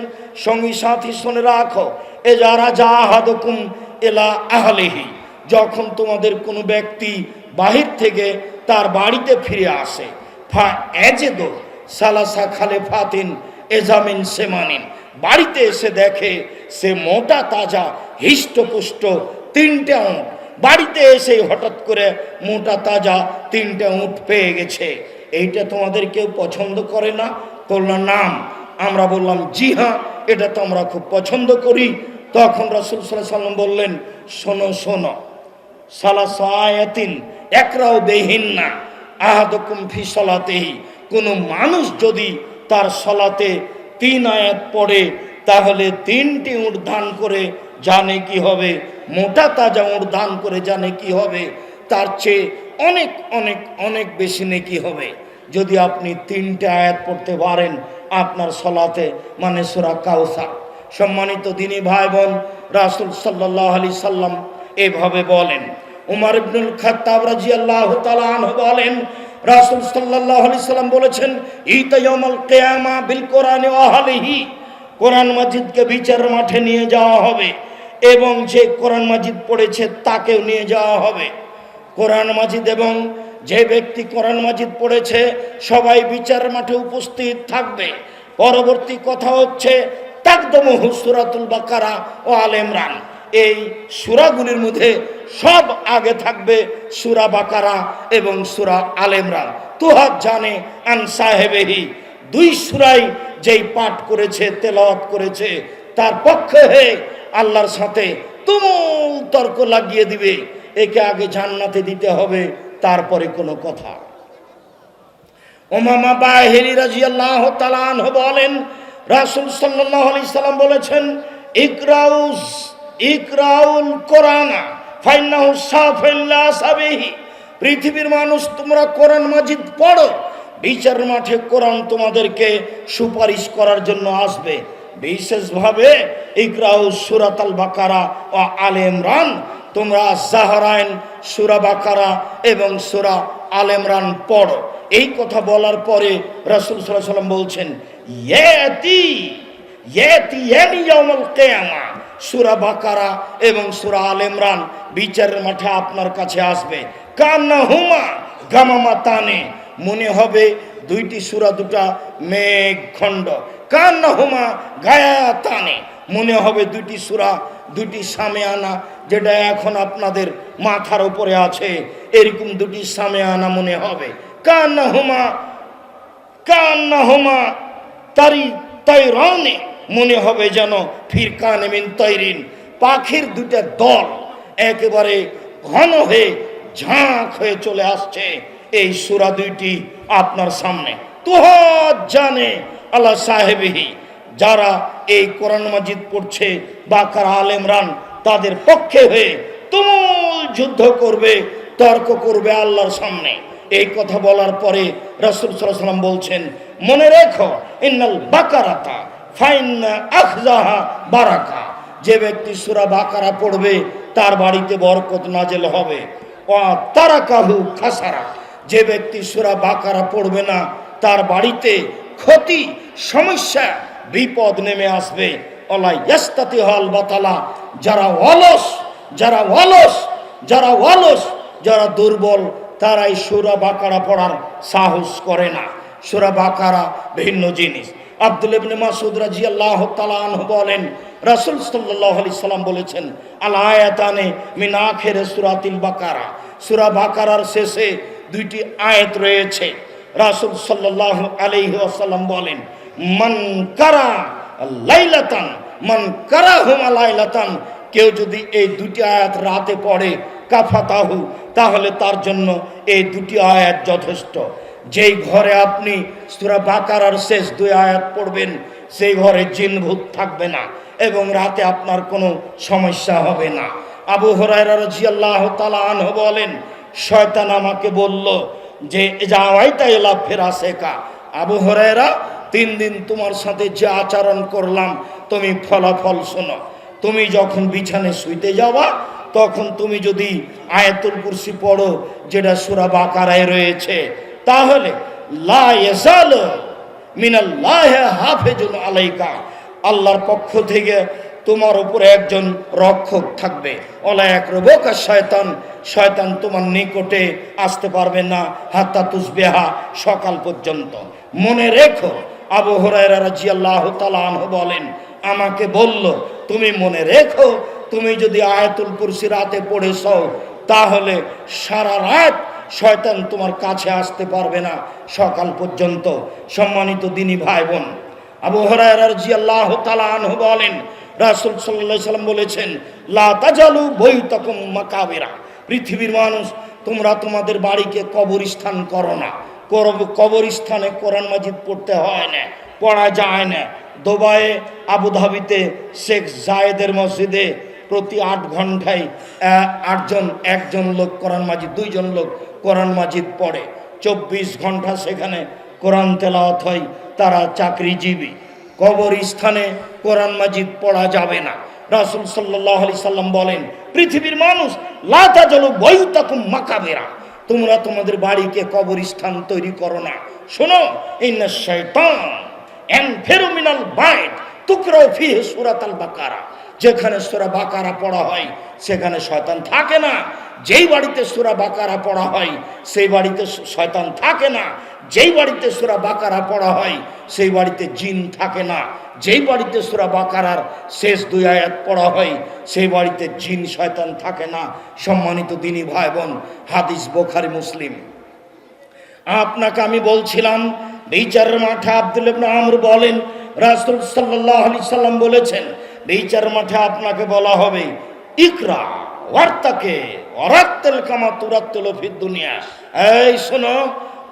সঙ্গী সাথী শুনে রাখো, এ যারা জাহাদুকুম ইলা আহলিহি, যখন তোমাদের কোনো ব্যক্তি বাহির থেকে তার বাড়িতে ফিরে আসে, ফা এজেদো সালাসা খালেফাতিন এজামিন সেমানিন, বাড়িতে এসে দেখে সে মোটা তাজা হিষ্টপুষ্ট 3টে উট, বাড়িতে এসে হঠাৎ করে মোটা তাজা 3টে উট পেয়ে গেছে, এইটা তোমাদের কেউ পছন্দ করে না? বলল নাম। আমরা বললাম জি হ্যাঁ, এটা তো আমরা খুব পছন্দ করি। তখন রাসূল সাল্লাল্লাহু আলাইহি সাল্লাম বললেন, শোনো শোনো, সালাসু আয়াতিন একরাও বেহিন্না আহাদুকুম ফি সালাতিহি, কোনো মানুষ যদি তার সালাতে 3 আয়াত পড়ে তাহলে 3টি উট দান করে জানে কি হবে, মোটা তাজা উট দান করে জানে কি হবে, তার চেয়ে অনেক অনেক অনেক বেশি নেকি হবে। যদি আপনি 3টে আয়াত পড়তে পারেন আপনার সালাতে, মানে সূরা কাউসার। সম্মানিত দিনী ভাই বোন, রাসূল সাল্লাল্লাহু আলাইহি সাল্লাম এভাবে বলেন। উমর ইবনুল খাত্তাব রাদিয়াল্লাহু তাআলা আনহু বলেন, রাসূল সাল্লাল্লাহু আলাইহি সাল্লাম বলেছেন, ইতা ইয়াউমুল কিয়ামা বিল কোরআনি ওয়া আহলিহি, কোরআন মাজিদকে বিচার মাঠে নিয়ে যাওয়া হবে এবং যে কোরআন মাজিদ পড়েছে তাকেও নিয়ে যাওয়া হবে। কোরআন মাজিদ এবং যে ব্যক্তি কোরআন মাজিদ পড়েছে সবাই বিচার মাঠে উপস্থিত থাকবে। পরবর্তী কথা হচ্ছে তাকদমুহু সূরাতুল বাকারা ও আলে ইমরান, এই সূরাগুলির মধ্যে সব আগে থাকবে সূরা বাকারা এবং সূরা আলে ইমরান। তুহাত জানে আন সাহেবেহি, 2 সূরাই যেই পাঠ করেছে তেলাওয়াত করেছে তার পক্ষে হয়ে আল্লাহর সাথে তুমুল তর্ক লাগিয়ে দিবে, একে আগে জান্নাতে দিতে হবে তারপরে কোনো কথা। উমামা বাহিনী রাদিয়াল্লাহু তাআলা আনহু বলেন, রাসূল সাল্লাল্লাহু আলাইহি সাল্লাম বলেছেন, ইকরাউল কোরআনা ফাইন্নাহু সাফিল্লা সাবিহি। পৃথিবীর মানুষ, তোমরা কোরআন মাজিদ পড়ো, বিচার মাঠে কোরআন তোমাদেরকে সুপারিশ করার জন্য আসবে। বিশেষভাবে ইকরাউ সূরাতুল বাকারা ও আলে ইমরান, তোমরা জাহরাইন সূরা বাকারা এবং সূরা আলে ইমরান পড়ো। এই কথা বলার পরে রাসূল সাল্লাল্লাহু আলাইহি ওয়াসাল্লাম বলছেন, ইয়াতিয়ানি ইয়াউমুল কিয়ামা, সূরা বাকারা এবং সূরা আলে ইমরান বিচারের মাঠে আপনার কাছে আসবে। কান্নাহুমা গামামাতানে, মনে হবে দুইটি সূরা দুটা মেঘখণ্ড। কান্নাহুমা গায়াতানে, মনে হবে দুইটি সূরা দুটি সামিয়ানা, যেটা এখন আপনাদের মাথার উপরে আছে, এরকম দুটি সামিয়ানা মনে হবে। কান্নাহুমা তাইরানে, মনে হবে যেন ফিরকান মিন তাইরিন, পাখির দুটা দল একেবারে ঘন হয়ে ঝাঁক হয়ে চলে আসছে। এই সূরা দুইটি আপনার সামনে। তুহাদ জানে আল্লাহ সাহেবিহি, যারা এই কোরআন মাজিদ পড়ছে বাকারা আলে ইমরান, তাদের পক্ষে হয়ে তুমুল যুদ্ধ করবে, তর্ক করবে আল্লাহর সামনে। এই কথা বলার পরে রাসূল সাল্লাল্লাহু আলাইহি ওয়াসাল্লাম বলছেন, মনে রেখো, ইন্নাল বাকারাতা ফাইন্না আখযাহা বারাকা, যে ব্যক্তি সূরা বাকারা পড়বে তার বাড়িতে বরকত নাজেল হবে। ওয়া তারাকাহু খাসারা, যে ব্যক্তি সূরা বাকারা পড়বে না তার বাড়িতে ক্ষতি, সমস্যা, বিপদ নেমে আসবে। ওয়ালা ইয়াস্তাতিহাল বাতালা, যারা অলস, যারা দুর্বল, তারাই সূরা বাকারা পড়ার সাহস করে না। সূরা বাকারা ভিন্ন জিনিস। আব্দুল্লাহ ইবনে মাসউদ রাদিয়াল্লাহু তাআলা আনহু বলেন, রাসূল সাল্লাল্লাহু আলাইহি সাল্লাম বলেছেন, আল আয়াতানে মিন আখিরে সূরাতিল বাকারা, সূরা বাকারার শেষে দুইটি আয়াত রয়েছে। রাসূল সাল্লাল্লাহু আলাইহি ওয়াসাল্লাম বলেন, মান কারাহুমা লাইলাতান, কেউ যদি এই দুটি আয়াত রাতে পড়ে, কাফাতাহু, তাহলে তার জন্য এই দুটি আয়াত যথেষ্ট। যেই ঘরে আপনি সূরা বাকারার শেষ দুই আয়াত পড়বেন, সেই ঘরে জিন ভূত থাকবে না এবং রাতে আপনার কোনো সমস্যা হবে না। আবু হুরায়রা রাদিয়াল্লাহু তাআলা আনহু বলেন, শয়তান আমাকে বলল যে যাওয়াইতা ইলা ফিরাসেকা, আবু হুরায়রা, 3 দিন তোমার সাথে যে আচরণ করলাম তুমি ফলাফল শোনো। তুমি যখন বিছানে শুইতে যাবা, তখন তুমি যদি আয়াতুল কুরসি পড়ো, যেটা সূরা বাকারায় রয়েছে, তাহলে লা ইয়াজালু মিনাল্লাহি হাফিজুন আলাইকা, আল্লাহর পক্ষ থেকে তোমার উপরে একজন রক্ষক থাকবে। ওলা ইয়াকরুবুকা শয়তান তোমার নিকটে আসতে পারবে না, হাত্তা তুসবিহা, সকাল পর্যন্ত। মনে রেখো, আবু হুরায়রা রাদিয়াল্লাহু তাআলা আনহু বলেন, আমাকে বলল, তুমি মনে রেখো, তুমি যদি আয়াতুল কুরসি রাতে পড়েছ, তাহলে সারা রাত শয়তান তোমার কাছে আসতে পারবে না সকাল পর্যন্ত। সম্মানিত দিনী ভাই বোন, আবু হুরায়রা রাদিয়াল্লাহু তাআলা আনহু বলেন, রাসূল সাল্লাল্লাহু আলাইহি সাল্লাম বলেছেন, লা তাজালু বাইতাকুম মাকাবিরা, পৃথিবীর মানুষ, তোমরা তোমাদের বাড়িকে কবরস্থান করো না। কবরস্থানে কোরআন মাজিদ পড়তে হয় না, পড়া যায় না। দুবাইয়ে, আবুধাবিতে শেখ জায়েদের মসজিদে প্রতি 8 ঘন্টায় একজন লোক কোরআন মাজিদ, 2 জন লোক কোরআন মাজিদ পড়ে। 24 ঘন্টা সেখানে কোরআন তেলাওয়াত হয়, তারা চাকরিজীবী। কবরস্থানে কোরআন মাজিদ পড়া যাবে না। রাসূল সাল্লাল্লাহু আলাইহি সাল্লাম বলেন, পৃথিবীর মানুষ, লা তাজালু বাইতাকুম মাকাবিরা, তোমরা তোমাদের বাড়িকে কবরস্থান তৈরি করো না। শোনো, ইন্নাশ শাইতান ইয়ানফিরু মিনাল বাইত তুকরাউ ফিহি সূরাতুল বাকারা, যেখানে সূরা বাকারা পড়া হয় সেখানে শয়তান থাকে না। যেই বাড়িতে সূরা বাকারা পড়া হয় সেই বাড়িতে শয়তান থাকে না। যেই বাড়িতে সূরা বাকারা পড়া হয় সেই বাড়িতে জিন থাকে না। যেই বাড়িতে সূরা বাকারার শেষ 2 আয়াত পড়া হয় সেই বাড়িতে জিন শয়তান থাকে না। সম্মানিত দিনী ভাই বোন, হাদিস বুখারী মুসলিম। আপনাকে আমি বলছিলাম, বিচারের মাঠে আব্দুল্লাহ ইবনে আমর বলেন, রাসূল সাল্লাল্লাহু আলাইহি সাল্লাম বলেছেন, বিচারের মাঠে আপনাকে বলা হবে, ইকরা ওয়ারতাকে ওয়ারাত্তিল কামা তুরাত্তিলু ফিদ দুনিয়া, এই শোনো,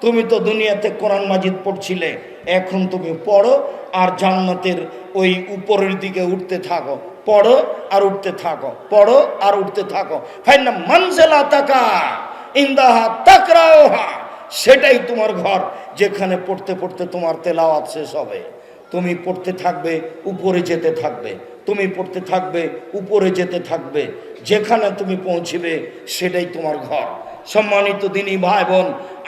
তুমি তো দুনিয়াতে কোরআন মাজিদ পড়ছিলে, এখন তুমি পড়ো আর জান্নাতের ওই উপরের দিকে উঠতে থাকো, পড়ো আর উঠতে থাকো, পড়ো আর উঠতে থাকো। ফাইনা মানজিলা তাকা ইনদাহা তাকরাউহা, সেটাই তোমার ঘর, যেখানে পড়তে পড়তে তোমার তেলাওয়াত শেষ হবে। তুমি পড়তে থাকবে, উপরে যেতে থাকবে, তুমি পড়তে থাকবে, উপরে যেতে থাকবে, যেখানে তুমি পৌঁছবে সেটাই তোমার ঘর। সম্মানিত দিনী ভাই বোন,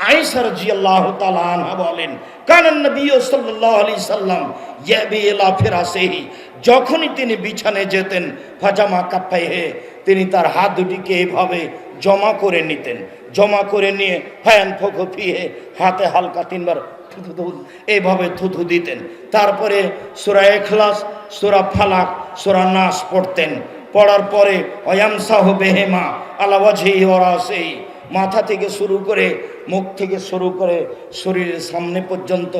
আয়েশা রাদিয়াল্লাহু তাআলা আনহা বলেন, কানান নবী সাল্লাল্লাহু আলাইহি সাল্লাম ইয়াবি ইলা ফিরাসিহি, যখনই তিনি বিছানে যেতেন, ফাজামা কাফাইহে, তিনি তার হাত দুটিকে এভাবে জমা করে নিতেন, জমা করে নিয়ে ফায়ান ফকু ফিহে, হাতে হালকা তিনবার এইভাবে থুথু দিতেন। তারপরে সূরা ইখলাস, সূরা ফালাক, সূরা নাস পড়তেন। পড়ার পরে ওয়ামসাহু বিহিমা আলা ওয়াজহিহি ওয়া রাসিহি, মাথা থেকে শুরু করে, মুখ থেকে শুরু করে শরীরের সামনে পর্যন্ত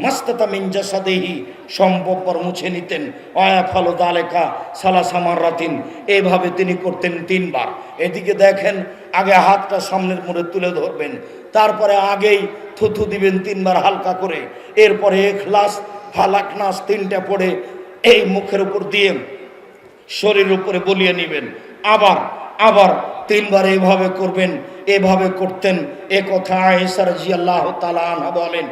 মাস্তাতা মিন জাসাদিহি, সম্পর্ক মুছে নিতেন। ওয়া ফালু যালিকা সালাসা মাররাতিন, এইভাবে তিনি করতেন 3 বার। এদিকে দেখেন, আগে হাতটা সামনের মুড়ে তুলে ধরবেন, তারপরে আগেই থুথু দিবেন 3 বার হালকা করে, এরপরে ইখলাস ফালাক নাস 3টা পড়ে এই মুখের উপর দিয়ে শরীরের উপরে বলিয়ে নেবেন, আবার আবার 3 বার এইভাবে করবেন। এভাবে করতেন। এ কথা আয়েশা রাদিয়াল্লাহু তাআলা আনহা বলেন,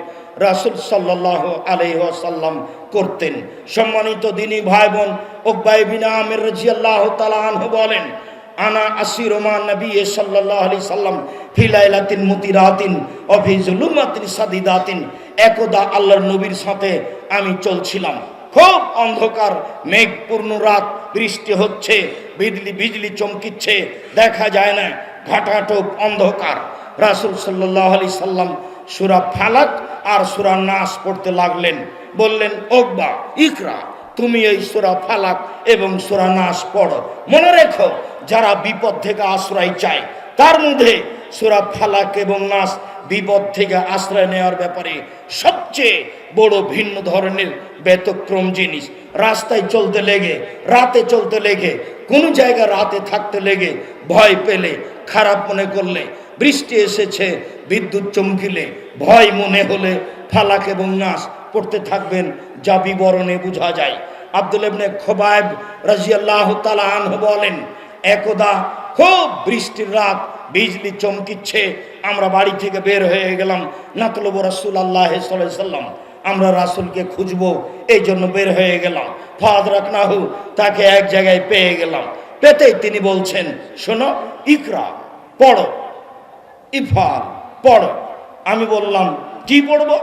রাসূল সাল্লাল্লাহু আলাইহি ওয়াসাল্লাম করতেন। সম্মানিত দিনী ভাই বোন, উকবা ইবনে আমির রাদিয়াল্লাহু তাআলা আনহু বলেন, আনা আসিরু মা নবী সাল্লাল্লাহু আলাইহি সাল্লাম ফি লাইলাতিন মুতিরাতিন ওয়া ফি যুলুমাতিন সাদিদাতিন, একদা আল্লাহর নবীর সাথে আমি চলছিলাম, খুব অন্ধকার, মেঘপূর্ণ রাত, বৃষ্টি হচ্ছে, বিজলি বিজলি চমকিচ্ছে, দেখা যায় না, ঘাটাটোপ অন্ধকার। রাসূল সাল্লাল্লাহু আলাইহি সাল্লাম সূরা ফালাক আর সূরা নাস পড়তে লাগলেন। বললেন, উকবা ইকরা, তুমি এই সূরা ফালাক এবং সূরা নাস পড়ো। মনে রেখো, যারা বিপদ থেকে আশ্রয় চায়, তার মধ্যে সূরা ফালাক এবং নাস বিপদ থেকে আশ্রয় নেওয়ার ব্যাপারে সবচেয়ে বড় ভিন্ন ধরনের ব্যতিক্রম জিনিস। রাস্তায় চলতে লেগে, রাতে চলতে লেগে, কোনো জায়গায় রাতে থাকতে লেগে ভয় পেলে, খারাপ মনে করলে, বৃষ্টি এসেছে, বিদ্যুৎ চমকিলে, ভয় মনে হলে ফালাক এবং নাস পড়তে থাকবেন, যা বিবরণে বোঝা যায়। আব্দুল্লাহ ইবনে খুবাইব রাদিয়াল্লাহু তাআলা আনহু বলেন, একদা খুব বৃষ্টির রাত, বিজলি চমকিচ্ছে, আমরা বাড়ি থেকে বের হয়ে গেলাম, নাতলুবু রাসূলুল্লাহ সাল্লাল্লাহু আলাইহি সাল্লাম, আমরা রাসূলকে খুঁজবো, এই জন্য বের হয়ে গেলাম। ফাদরাকনাহু, তাকে এক জায়গায় পেয়ে গেলাম। পেতেই তিনি বলছেন, শোনো, ইকরা পড়ো, ইফাল পড়ো। আমি বললাম, কি পড়বো?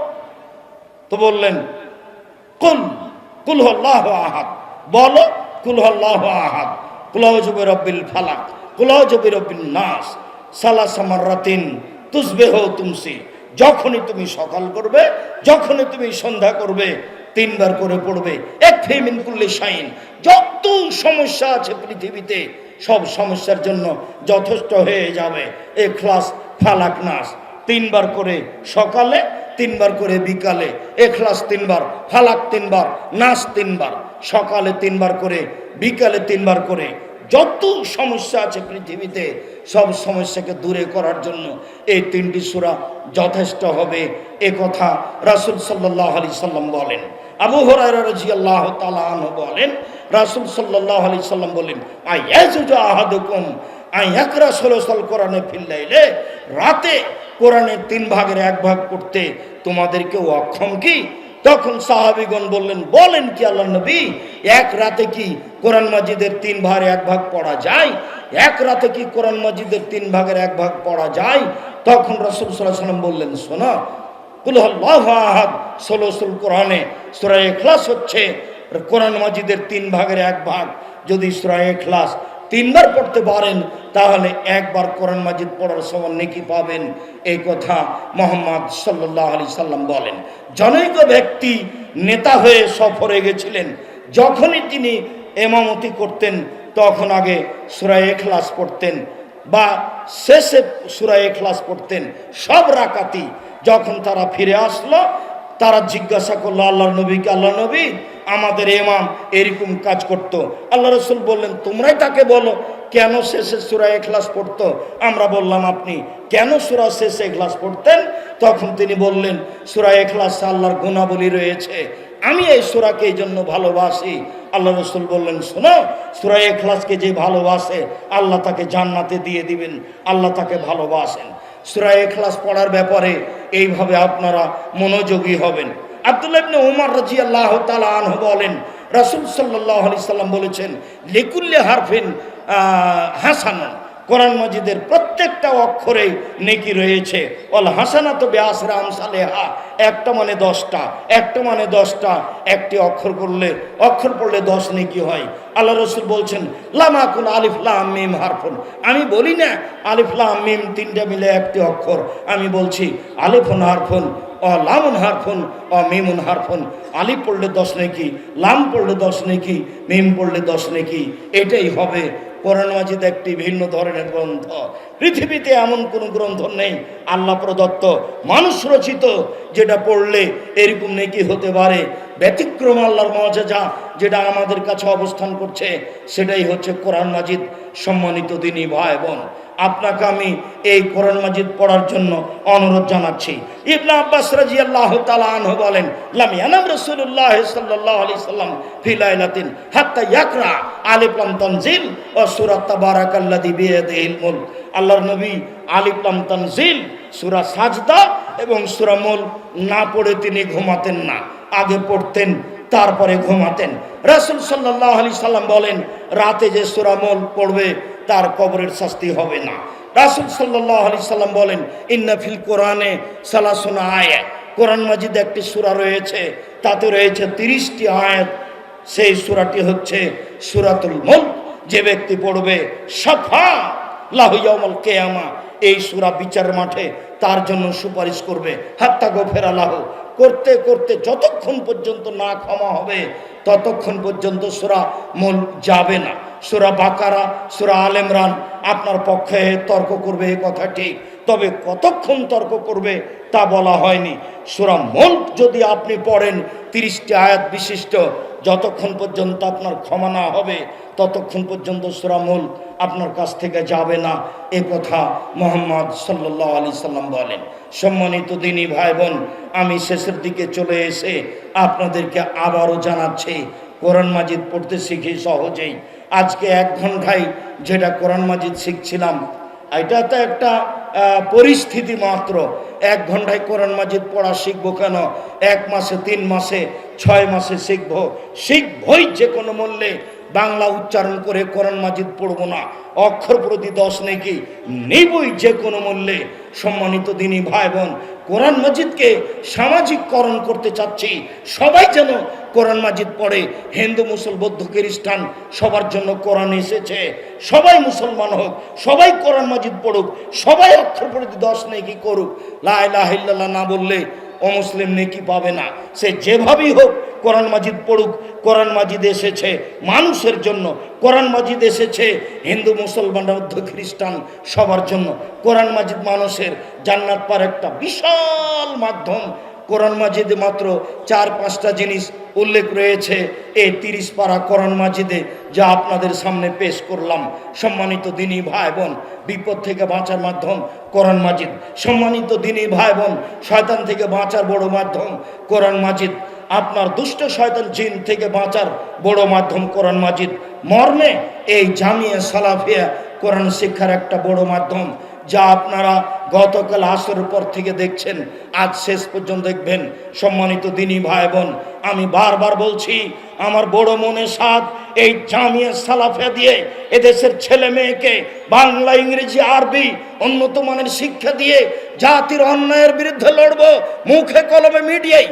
তো বললেন, কুল হুয়াল্লাহু আহাদ, বলো কুল হুয়াল্লাহু আহাদ, কুল আউযু বিরাব্বিল ফালাক, কুল আউযু বিরাব্বিন নাস, সালাসা মাররাতিন তুসবিহু তুমসি। যখনই তুমি সকাল করবে, যখনই তুমি সন্ধ্যা করবে, 3 বার করে পড়বে। একফি মিন কুল্লি শাইইন, যত সমস্যা আছে পৃথিবীতে, সব সমস্যার জন্য যথেষ্ট হয়ে যাবে ইখলাস ফালাক নাস। 3 বার করে সকালে, 3 বার করে বিকালে, ইখলাস 3 বার, ফালাক 3 বার, নাস 3 বার, সকালে 3 বার করে, বিকালে 3 বার করে। যত সমস্যা আছে পৃথিবীতে, সব সমস্যাকে দূরে করার জন্য এই 3টি সূরা যথেষ্ট হবে, এ কথা রাসূল সাল্লাল্লাহু আলাইহি সাল্লাম বলেন। আবু হুরায়রা রাদিয়াল্লাহু তাআলা আনহু বলেন, রাসূল সাল্লাল্লাহু আলাইহি সাল্লাম বলেন, আয়াজুজু আহাদুকুম আয়াকরা সুলুসাল কোরআনে ফিল লাইলে, রাতে কোরআনের 3 ভাগের 1 ভাগ পড়তে তোমাদের কেউ অক্ষম কি? তখন সাহাবীগণ বললেন, বলেন কি আল্লাহর নবী, এক রাতে কি কোরআন মাজিদের 3 ভাগের 1 ভাগ পড়া যায়? এক রাতে কি কোরআন মাজিদের 3 ভাগের 1 ভাগ পড়া যায়? তখন রাসূল সাল্লাল্লাহু আলাইহি সাল্লাম বললেন, শোনো, কুল হুয়াল্লাহু আহাদ সুলুসুল কোরআনে সূরা ইখলাস হচ্ছে কোরআন মাজিদের 3 ভাগের 1 ভাগ। যদি সূরা ইখলাস 3 বার পড়তে পারেন, তাহলে 1 বার কোরআন মাজিদ পড়ার সমান নেকি পাবেন। এই কথা মুহাম্মদ সাল্লাল্লাহু আলাইহি সাল্লাম বলেন। জনৈক ব্যক্তি নেতা হয়ে সফরে গেছিলেন। যখনই তিনি ইমামতি করতেন, তখন আগে সূরা ইখলাস পড়তেন বা শেষে সূরা ইখলাস পড়তেন সব রাকাতি। যখন তারা ফিরে আসলো, তারা জিজ্ঞাসা করলো আল্লাহর নবীকে, আল্লাহ নবী, আমাদের ইমাম এরকম কাজ করত। আল্লাহ রসুল বললেন, তোমরাই তাকে বলো কেন শেষে সূরা ইখলাস পড়তো। আমরা বললাম, আপনি কেন সূরা শেষে ইখলাস পড়তেন? তখন তিনি বললেন, সূরা ইখলাসে আল্লাহর গুণাবলী রয়েছে, আমি এই সূরাকে এই জন্য ভালোবাসি। আল্লাহ রসুল বললেন, শোনো, সূরা ইখলাসকে যে ভালোবাসে আল্লাহ তাকে জান্নাতে দিয়ে দিবেন, আল্লাহ তাকে ভালোবাসেন। সূরা ইখলাস পড়ার ব্যাপারে এইভাবে আপনারা মনোযোগী হবেন। আব্দুল্লাহ ইবনে উমর রাদিয়াল্লাহু তাআলা আনহু বলেন, রাসূল সাল্লাল্লাহু আলাইহি সাল্লাম বলেছেন, লিকুল্লি হারফিন হাসানান, কোরআন মাজিদের প্রত্যেকটা অক্ষরেই নেকি রয়েছে। ওয়াল হাসানাতু বিআশরি আমসালিহা, একটা মানে 10টা, একটা মানে 10টা, একটি অক্ষর পড়লে 10 নেকি হয়। আল্লাহ রসুল বলছেন, লামা কুন আলিফ লাম মিম হারফুন, আমি বলি না আলিফ লাম মিম তিনটা মিলে একটি অক্ষর, আমি বলছি আলিফুন হারফুন ও লামুন হারফুন ও মিমুন হারফুন। আলিফ পড়লে 10 নেকি, লাম পড়লে 10 নেকি, মিম পড়লে 10 নেকি। এটাই হবে। কোরআন মাজিদ একটি ভিন্ন ধরনের গ্রন্থ। পৃথিবীতে এমন কোনো গ্রন্থ নেই আল্লাহ প্রদত্ত, মানুষ রচিত, যেটা পড়লে এরকম নেকি হতে পারে। ব্যতিক্রম আল্লাহর মুআজিজা যেটা আমাদের কাছে অবস্থান করছে, সেটাই হচ্ছে কোরআন মাজিদ। সম্মানিত দিনী ভাই বোন, আপনাকে আমি এই কোরআন মাজিদ পড়ার জন্য অনুরোধ জানাচ্ছি। ইবনে আব্বাস রাদিয়াল্লাহু তাআলা আনহু বলেন, লাম ইয়ানাম রাসূলুল্লাহ সাল্লাল্লাহু আলাইহি সাল্লাম ফি লাইলাতিন হাত্তা ইয়াকরা আলিফ লাম তানজিল ও সূরা তাবারাকাল্লাযী বিয়াদিহিল মুলক। আল্লাহর নবী আলিফ লাম তানজিল, সূরা সাজদা এবং সূরা মুলক না পড়ে তিনি ঘুমাতেন না, আগে পড়তেন তারপরে ঘুমাতেন। রাসূল সাল্লাল্লাহু আলাইহি সাল্লাম বলেন, রাতে যে সূরা মুলক পড়বে তার কবরের শাস্তি হবে না। রাসূল সাল্লাল্লাহু আলাইহি সাল্লাম বলেন, ইন্না ফিল কোরআনে সালাসুনা আয়াত, কোরআন মাজিদে একটি সূরা রয়েছে, তাতে রয়েছে 30টি আয়াত। সেই সূরাটি হচ্ছে সূরাতুল মুলক। যে ব্যক্তি পড়বে, শাফা লাহু ইয়াউমাল কিয়ামা, এই সূরা বিচার মাঠে তার জন্য সুপারিশ করবে। হাত্তা গফিরা লাহু, করতে করতে যতক্ষণ পর্যন্ত না ক্ষমা হবে ততক্ষণ পর্যন্ত সূরা মুলক যাবে না। সূরা বাকারা, সূরা আল ইমরান আপনার পক্ষে তর্ক করবে, এ কথা ঠিক, তবে কতক্ষণ তর্ক করবে তা বলা হয়নি। সূরা মুলক যদি আপনি পড়েন 30টি আয়াত বিশিষ্ট, যতক্ষণ পর্যন্ত আপনার ক্ষমা না হবে ততক্ষণ পর্যন্ত সূরা মুলক আপনার কাছ থেকে যাবে না, এ কথা মুহাম্মদ সাল্লাল্লাহু আলাইহি সাল্লাম বলেন। সম্মানিত দিনী ভাই বোন, আমি শেষের দিকে চলে এসে আপনাদেরকে আবারও জানাচ্ছি, কোরআন মাজিদ পড়তে শিখি সহজেই। আজকে 1 ঘন্টায় যেটা কোরআন মাজিদ শিখছিলাম, এটা তো একটা পরিস্থিতি মাত্র। 1 ঘন্টায় কোরআন মাজিদ পড়া শিখবো কেন? 1 মাসে, 3 মাসে, 6 মাসে শিখবই যে কোনো মূল্যে। বাংলা উচ্চারণ করে কোরআন মাজিদ পড়বো না, অক্ষর প্রতি 10 নেকি নেবই যে কোনো মূল্যে। সম্মানিত দিনী ভাই বোন, কোরআন মাজিদকে সামাজিককরণ করতে চাচ্ছি। সবাই যেন কোরআন মাজিদ পড়ে। হিন্দু, মুসল, বৌদ্ধ, খ্রিস্টান সবার জন্য কোরআন এসেছে। সবাই মুসলমান হোক, সবাই কোরআন মাজিদ পড়ুক, সবাই অক্ষর প্রতি 10 নেকি করুক। লা ইলাহা ইল্লাল্লাহ না বললে অমুসলিম নেকি পাবে না। সে যেভাবেই হোক কোরআন মাজিদ পড়ুক। কোরআন মাজিদ এসেছে মানুষের জন্য, কোরআন মাজিদ এসেছে হিন্দু, মুসলমান, বৌদ্ধ, খ্রিস্টান সবার জন্য। কোরআন মাজিদ মানুষের জান্নাত পাওয়ার একটা বিশাল মাধ্যম। কোরআন মাজিদে মাত্র 4-5টা জিনিস উল্লেখ রয়েছে এই 30 পারা কোরআন মাজিদে, যা আপনাদের সামনে পেশ করলাম। সম্মানিত দিনী ভাই বোন, বিপদ থেকে বাঁচার মাধ্যম কোরআন মাজিদ। সম্মানিত দিনী ভাই বোন, শয়তান থেকে বাঁচার বড় মাধ্যম কোরআন মাজিদ। আপনার দুষ্ট শয়তান জিন থেকে বাঁচার বড় মাধ্যম কোরআন মাজিদ। মর্মে এই জামিয়া সালাফিয়া কোরআন শিক্ষার একটা বড় মাধ্যম, যা আপনারা গতকাল আসরের পর থেকে দেখছেন, আজ শেষ পর্যন্ত দেখবেন। সম্মানিত দিনী ভাই বোন, আমি বারবার বলছি, আমার বড় মনে সাধ এই জামিয়া সালাফিয়া দিয়ে এদেশের ছেলে মেয়েকে বাংলা, ইংরেজি, আরবি উন্নত মানের শিক্ষা দিয়ে জাতির অন্যায়ের বিরুদ্ধে লড়বো। মুখে কলমে মিডিয়ায়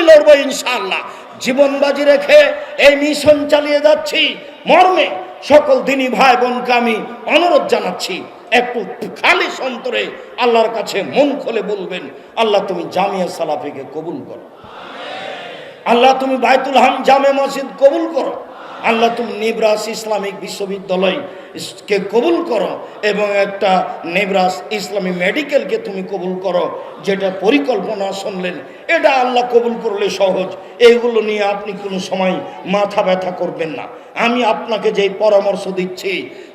লড়বো ইনশাআল্লাহ। জীবন বাজি রেখে এই মিশন চালিয়ে যাচ্ছি। মর্মে সকল দিনী ভাই বোনকে আমি অনুরোধ জানাচ্ছি, একটু খালি অন্তরে আল্লাহর কাছে মন খুলে বলবেন, আল্লাহ তুমি জামিয়া সালাফিকে কবুল করো, আল্লাহ তুমি বাইতুল হাম জামে মসজিদ কবুল করো, আল্লাহ তুমি নেবরাস ইসলামিক বিশ্ববিদ্যালয় কে কবুল করো এবং একটা নেবরাস ইসলামী মেডিকেলকে তুমি কবুল করো, যেটা পরিকল্পনা শুনলেন এটা আল্লাহ কবুল করলে সহজ। এইগুলো নিয়ে আপনি কোনো সময় মাথা ব্যথা করবেন না। আমি আপনাকে যেই পরামর্শ দিচ্ছি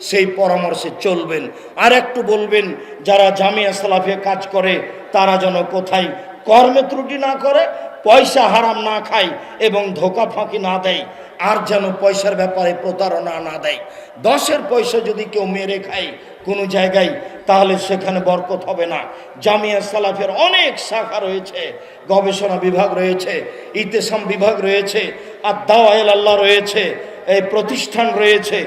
সেই পরামর্শে চলবেন। আর একটু বলবেন যারা জামিয়া সালাফিয়া কাজ করে তারা যেন কোথায় কর্মে ত্রুটি না করে, পয়সা হারাম না খায় এবং ধোকা ফাঁকি না দেয়, আর যেন পয়সার ব্যাপারে প্রতারণা না দেয়। 10-এর পয়সা যদি কেউ মেরে খায় কোনো জায়গায় তাহলে সেখানে বরকত হবে না। জামিয়া সালাফের অনেক শাখা রয়েছে, গবেষণা বিভাগ রয়েছে, ইতেসাম বিভাগ রয়েছে, আর দাওয়ায়ে আল্লাহ রয়েছে, এই প্রতিষ্ঠান রয়েছে,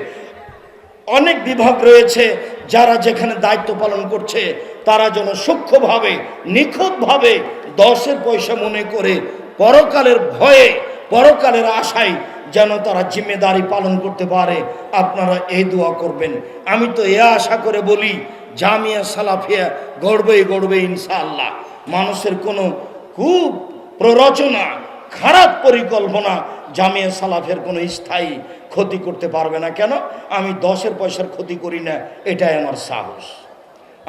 অনেক বিভাগ রয়েছে। যারা যেখানে দায়িত্ব পালন করছে তারা যেন সূক্ষ্মভাবে নিখুঁতভাবে 10-এর পয়সা মনে করে পরকালের ভয়ে পরকালের আশায় যেন তারা জিম্মেদারি পালন করতে পারে। আপনারা এই দোয়া করবেন। আমি তো এ আশা করে বলি জামিয়া সালাফিয়া গড়বে ইনশাআল্লাহ। মানুষের কোনো খুব প্ররোচনা খারাপ পরিকল্পনা জামিয়া সালাফের কোনো স্থায়ী ক্ষতি করতে পারবে না। কেন? আমি 10-এর পয়সার ক্ষতি করি না, এটাই আমার সাহস।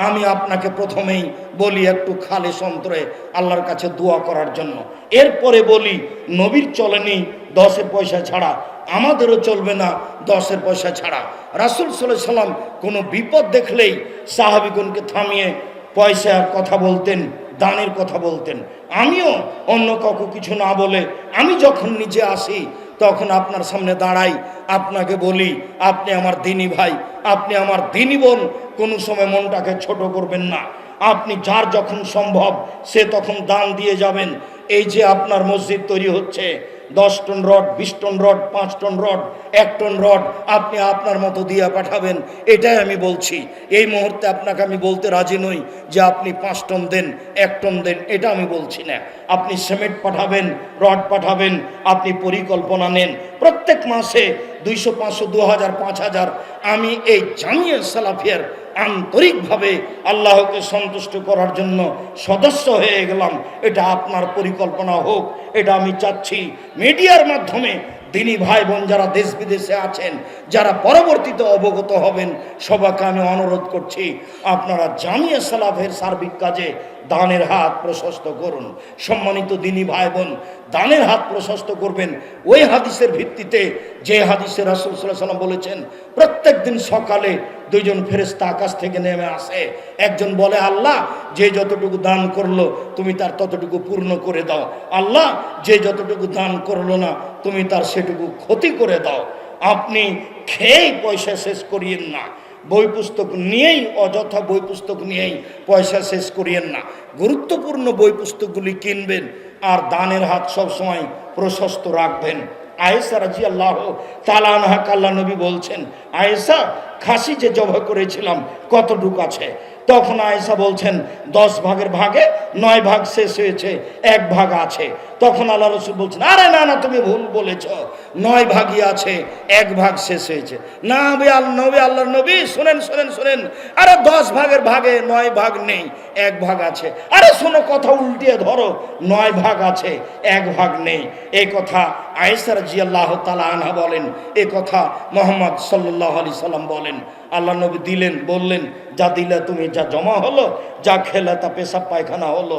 আমি আপনাকে প্রথমেই বলি একটু খালেস অন্তরে আল্লাহর কাছে দোয়া করার জন্য। এরপরে বলি নবীর চলেনি 10-এর পয়সা ছাড়া, আমাদেরও চলবে না 10-এর পয়সা ছাড়া। রাসূল সাল্লাল্লাহু আলাইহি সাল্লাম কোনো বিপদ দেখলেই সাহাবীগণকে থামিয়ে পয়সার কথা বলতেন, দানের কথা বলতেন। আমিও অন্য কাউকে কিছু না বলে আমি যখন নিজে আসি তখন আপনার সামনে দাঁড়াই, আপনাকে বলি আপনি আমার দিনী ভাই, আপনি আমার দিনী বোন, কোনো সময় মনটাকে ছোট করবেন না। আপনি যার যখন সম্ভব সে তখন দান দিয়ে যাবেন। এই যে আপনার মসজিদ তৈরি হচ্ছে, 10 ton rod, 20 ton rod, 5 ton rod, 1 ton rod আপনি আপনার মতো দিয়ে পাঠাবেন, এটাই আমি বলছি। এই মুহূর্তে আপনাকে আমি বলতে রাজি নই যে আপনি 5 টন দেন, 1 টন দেন, এটা আমি বলছি না। আপনি সিমেন্ট পাঠাবেন, রড পাঠাবেন, আপনি পরিকল্পনা নেন প্রত্যেক মাসে 200, 500, 2000, 5000। আমি এই জামিয়া সালাফিয়ার আন্তরিকভাবে আল্লাহকে সন্তুষ্ট করার জন্য সদস্য হয়ে গেলাম। এটা আপনার পরিকল্পনা হোক, এটা আমি চাচ্ছি। মিডিয়ার মাধ্যমে দিনী ভাই বোন যারা দেশ বিদেশে আছেন, যারা পরবর্তীতে অবগত হবেন, সবাইকে আমি অনুরোধ করছি আপনারা জামিয়া সালাফের সার্বিক কাজে দানের হাত প্রশস্ত করুন। সম্মানিত দিনী ভাই বোন, দানের হাত প্রশস্ত করবেন ওই হাদিসের ভিত্তিতে যে হাদিসে রাসূল সাল্লাল্লাহু আলাইহি ওয়াসাল্লাম বলেছেন প্রত্যেক দিন সকালে 2 জন ফেরেশতা আকাশ থেকে নেমে আসে। একজন বলে আল্লাহ যে যতটুকু দান করলো তুমি তার ততটুকু পূর্ণ করে দাও, আল্লাহ যে যতটুকু দান করলো না তুমি তার সেটুকু ক্ষতি করে দাও। আপনি খেয়েই পয়সা শেষ করিয়েন না, বই পুস্তক নিয়েই অযথা বই পুস্তক নিয়েই পয়সা শেষ করিয়েন না। গুরুত্বপূর্ণ বই পুস্তকগুলি কিনবেন আর দানের হাত সবসময় প্রশস্ত রাখবেন। আয়েশা রাদিয়াল্লাহু তাআলা আনহা আল্লাহ নবী বলছেন, আয়েশা খাসি যে জবাই করেছিলাম কতটুকু আছে? তখন আয়েশা বলছেন 10 ভাগের ভাগে 9 ভাগ শেষ হয়েছে, 1 ভাগ আছে। তখন আল্লাহ রাসূল বলছেন, আরে না না তুমি ভুল বলেছ, 9 ভাগই আছে, 1 ভাগ শেষ হয়েছে। না আল্লাহর নবী শুনেন, আরে 10 ভাগের ভাগে 9 ভাগ নেই, 1 ভাগ আছে। আরে শোনো, কথা উল্টিয়ে ধরো, 9 ভাগ আছে, 1 ভাগ নেই। এই কথা আয়েশা রাদিয়াল্লাহু তাআলা আনহা বলেন, এই কথা মুহাম্মদ সাল্লাল্লাহু আলাইহি সাল্লাম বলেন। আল্লাহ নবী দিলেন, বললেন যা দিলে তুমি, যা জমা হলো, যা খেলে তা পেশাব পায়খানা হলো,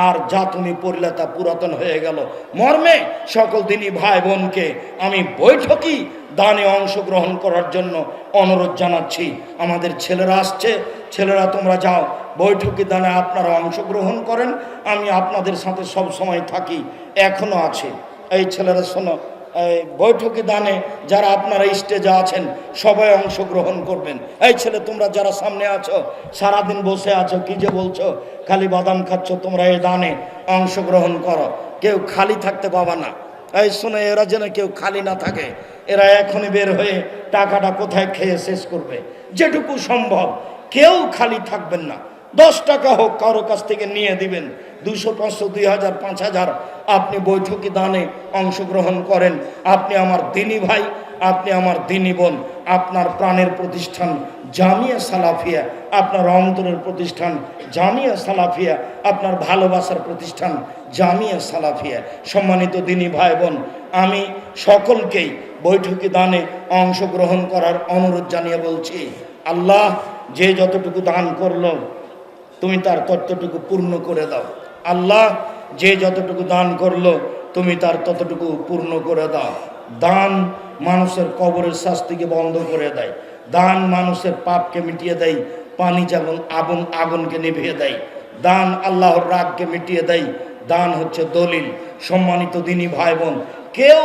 আর যা তুমি পড়লে তা পুরাতন হয়ে গেল। মর্মে সকল দিনী ভাই বোনকে আমি বৈঠকি দানে অংশগ্রহণ করার জন্য অনুরোধ জানাচ্ছি। আমাদের ছেলেরা আসছে, ছেলেরা তোমরা যাও বৈঠকি দানে আপনারা অংশগ্রহণ করেন। আমি আপনাদের সাথে সব সময় থাকি, এখনো আছে। এই ছেলেরা শোনো, এই বৈঠকি দানে যারা আপনারা স্টেজে আছেন সবাই অংশগ্রহণ করবেন। এই ছেলে তোমরা যারা সামনে আছো, সারাদিন বসে আছো, কি যে বলছো, খালি বাদাম খাচ্ছ, তোমরা এই দানে অংশগ্রহণ করো, কেউ খালি থাকতে পাবা না। এই শোনো, এরা যেন কেউ খালি না থাকে। এরা এখনই বের হয়ে টাকাটা কোথায় খেয়ে শেষ করবে, যেটুকু সম্ভব। কেউ খালি থাকবেন না, 10 টাকা হোক কারো কাছ থেকে নিয়ে দিবেন, 200, 500, 2000, 5000 আপনি বৈঠকি দানে অংশগ্রহণ করেন। আপনি আমার দিনী ভাই, আপনি আমার দিনী বোন। আপনার প্রাণের প্রতিষ্ঠান জামিয়া সালাফিয়া, আপনার অন্তরের প্রতিষ্ঠান জামিয়া সালাফিয়া, আপনার ভালোবাসার প্রতিষ্ঠান জামিয়া সালাফিয়া। সম্মানিত দিনী ভাই বোন, আমি সকলকেই বৈঠকি দানে অংশগ্রহণ করার অনুরোধ জানিয়ে বলছি, আল্লাহ যে যতটুকু দান করলো তুমি তার ততটুকু পূর্ণ করে দাও। আল্লাহ যে যতটুকু দান করলো তুমি তার ততটুকু পূর্ণ করে দাও। দান মানুষের কবরের শাস্তিকে বন্ধ করে দেয়। দান মানুষের পাপকে মিটিয়ে দেয়, পানি যেমন আগুনকে নিভিয়ে দেয়। দান আল্লাহর রাগকে মিটিয়ে দেয়। দান হচ্ছে দলিল। সম্মানিত দিনী ভাই বোন, কেউ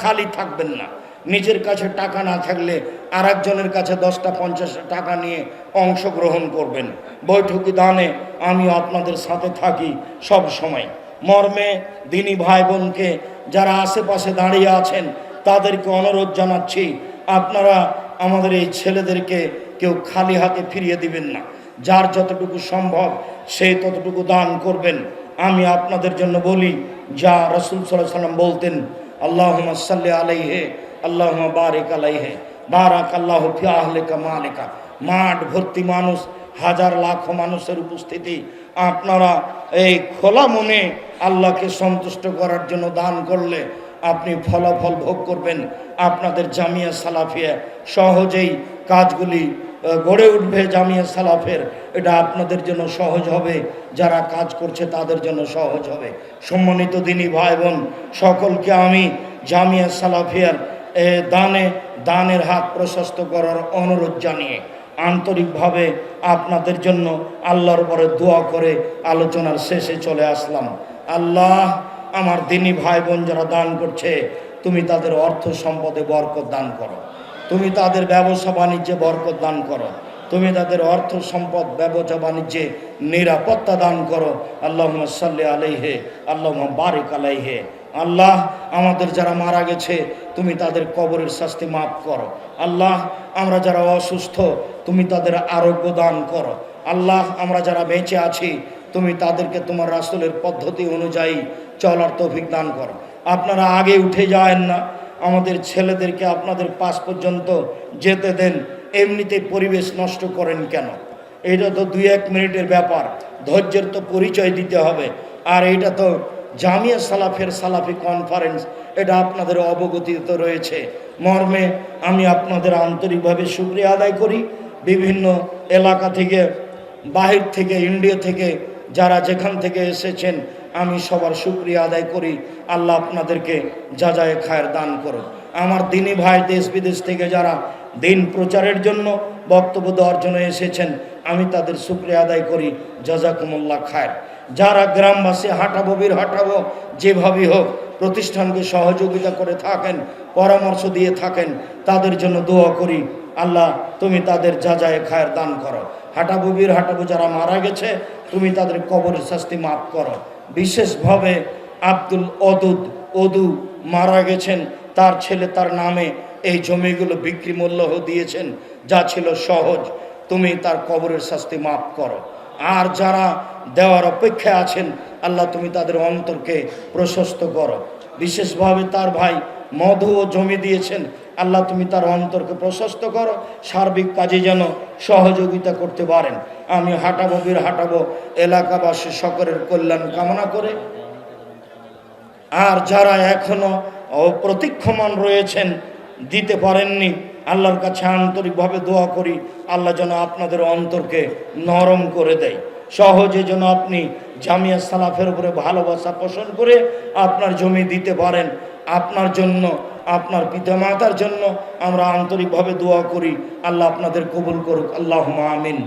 খালি থাকবেন না। নিজের কাছে টাকা না থাকলে আর একজনের কাছে 10টা 50 টাকা নিয়ে অংশগ্রহণ করবেন। বৈঠকি দানে আমি আপনাদের সাথে থাকি সব সময়। মর্মে দিনী ভাই বোনকে যারা আশেপাশে দাঁড়িয়ে আছেন তাদেরকে অনুরোধ জানাচ্ছি, আপনারা আমাদের এই ছেলেদেরকে কেউ খালি হাতে ফিরিয়ে দিবেন না। যার যতটুকু সম্ভব সে ততটুকু দান করবেন। আমি আপনাদের জন্য বলি, যা রাসূল সাল্লাল্লাহু আলাইহি ওয়াসাল্লাম বলতেন, আল্লাহুম্মা সাল্লি আলাইহি আল্লাহুম্মা বারিক আলাইহি বারাকাল্লাহু ফি আহলিকা মালিকা। মাঠ ভর্তি মানুষ, হাজার লাখ মানুষের উপস্থিতি, আপনারা এই খোলা মনে আল্লাহকে সন্তুষ্ট করার জন্য দান করলে আপনি ফলাফল ভোগ করবেন। আপনাদের জামিয়া সালাফিয়া সহজেই কাজগুলি গড়ে উঠবে। জামিয়া সালাফের এটা আপনাদের জন্য সহজ হবে, যারা কাজ করছে তাদের জন্য সহজ হবে। সম্মানিত দিনী ভাই বোন, সকলকে আমি জামিয়া সালাফিয়ার দানের হাত প্রশস্ত করার অনুরোধ জানিয়ে আন্তরিকভাবে আপনাদের জন্য আল্লাহর পরে দোয়া করে আলোচনার শেষে চলে আসলাম। আল্লাহ, আমার দিনী ভাই বোন যারা দান করছে, তুমি তাদের অর্থ সম্পদে বরকত দান করো, তুমি তাদের ব্যবসা বাণিজ্যে বরকত দান করো, তুমি তাদের অর্থ সম্পদ ব্যবসা বাণিজ্যে নিরাপত্তা দান করো। আল্লাহুম্মা সাল্লি আলাইহি আল্লাহুম্মা বারিক আলাইহি। আল্লাহ, আমাদের যারা মারা গেছে তুমি তাদের কবরের শাস্তি মাফ করো। আল্লাহ, আমরা যারা অসুস্থ তুমি তাদের আরোগ্য দান করো। আল্লাহ, আমরা যারা বেঁচে আছি তুমি তাদেরকে তোমার রাসূলের পদ্ধতি অনুযায়ী চলার তৌফিক দান করো। আপনারা আগে উঠে যায়েন না, আমাদের ছেলেদেরকে আপনাদের পাশ পর্যন্ত যেতে দেন। এমনিতে পরিবেশ নষ্ট করেন কেন? এটা তো 2-1 মিনিটের ব্যাপার, ধৈর্যের তো পরিচয় দিতে হবে। আর এটা তো জামিয়া সালাফের সালাফি কনফারেন্স, এটা আপনাদের অবগতিতে রয়েছে। মর্মে আমি আপনাদের আন্তরিকভাবে শুকরিয়া আদায় করি। বিভিন্ন এলাকা থেকে, বাহির থেকে, ইন্ডিয়া থেকে যারা যেখান থেকে এসেছেন আমি সবার শুকরিয়া আদায় করি। আল্লাহ আপনাদেরকে যাজায়ে খায়ের দান করুন। আমার দিনী ভাই দেশ বিদেশ থেকে যারা দিন প্রচারের জন্য বক্তব্য দেওয়ার জন্য এসেছেন আমি তাদের শুকরিয়া আদায় করি। জাযাকুমুল্লাহ খায়ের। যারা গ্রামবাসী হাঁটাবো বীর হাঁটাবো যেভাবেই হোক প্রতিষ্ঠানকে সহযোগিতা করে থাকেন, পরামর্শ দিয়ে থাকেন, তাদের জন্য দোয়া করি। আল্লাহ, তুমি তাদের যাজায়ে খায়ের দান করো। হাঁটাবো বীর হাঁটাবো যারা মারা গেছে তুমি তাদের কবরের শাস্তি মাফ করো। বিশেষভাবে আব্দুল অদু মারা গেছেন, তার ছেলে তার নামে এই জমিগুলো বিক্রি মূল্য দিয়েছেন, যা ছিল সহজ। তুমি তার কবরের শাস্তি মাফ করো। আর যারা দেওয়ার অপেক্ষায় আছেন আল্লাহ তুমি তাদের অন্তরকে প্রশস্ত করো। বিশেষভাবে তার ভাই মধু ও জমি দিয়েছেন, আল্লাহ তুমি তার অন্তরকে প্রশস্ত করো, সার্বিক কাজে যেন সহযোগিতা করতে পারেন। আমি হাঁটাবো বীর হাঁটাবো এলাকাবাসী সকলের কল্যাণ কামনা করে, আর যারা এখনো প্রতীক্ষমান রয়েছেন দিতে পারেননি আল্লাহর কাছে আন্তরিকভাবে দোয়া করি আল্লাহ যেন আপনাদের অন্তরকে নরম করে দেয়। সহজে যেন আপনি জামিয়া সালাফের উপরে ভালোবাসা পোষণ করে আপনার জমি দিতে পারেন। আপনার জন্য, আপনার পিতামাতার জন্য আমরা আন্তরিকভাবে দোয়া করি। আল্লাহ আপনাদের কবুল করুক। আল্লাহুম্মা আমিন।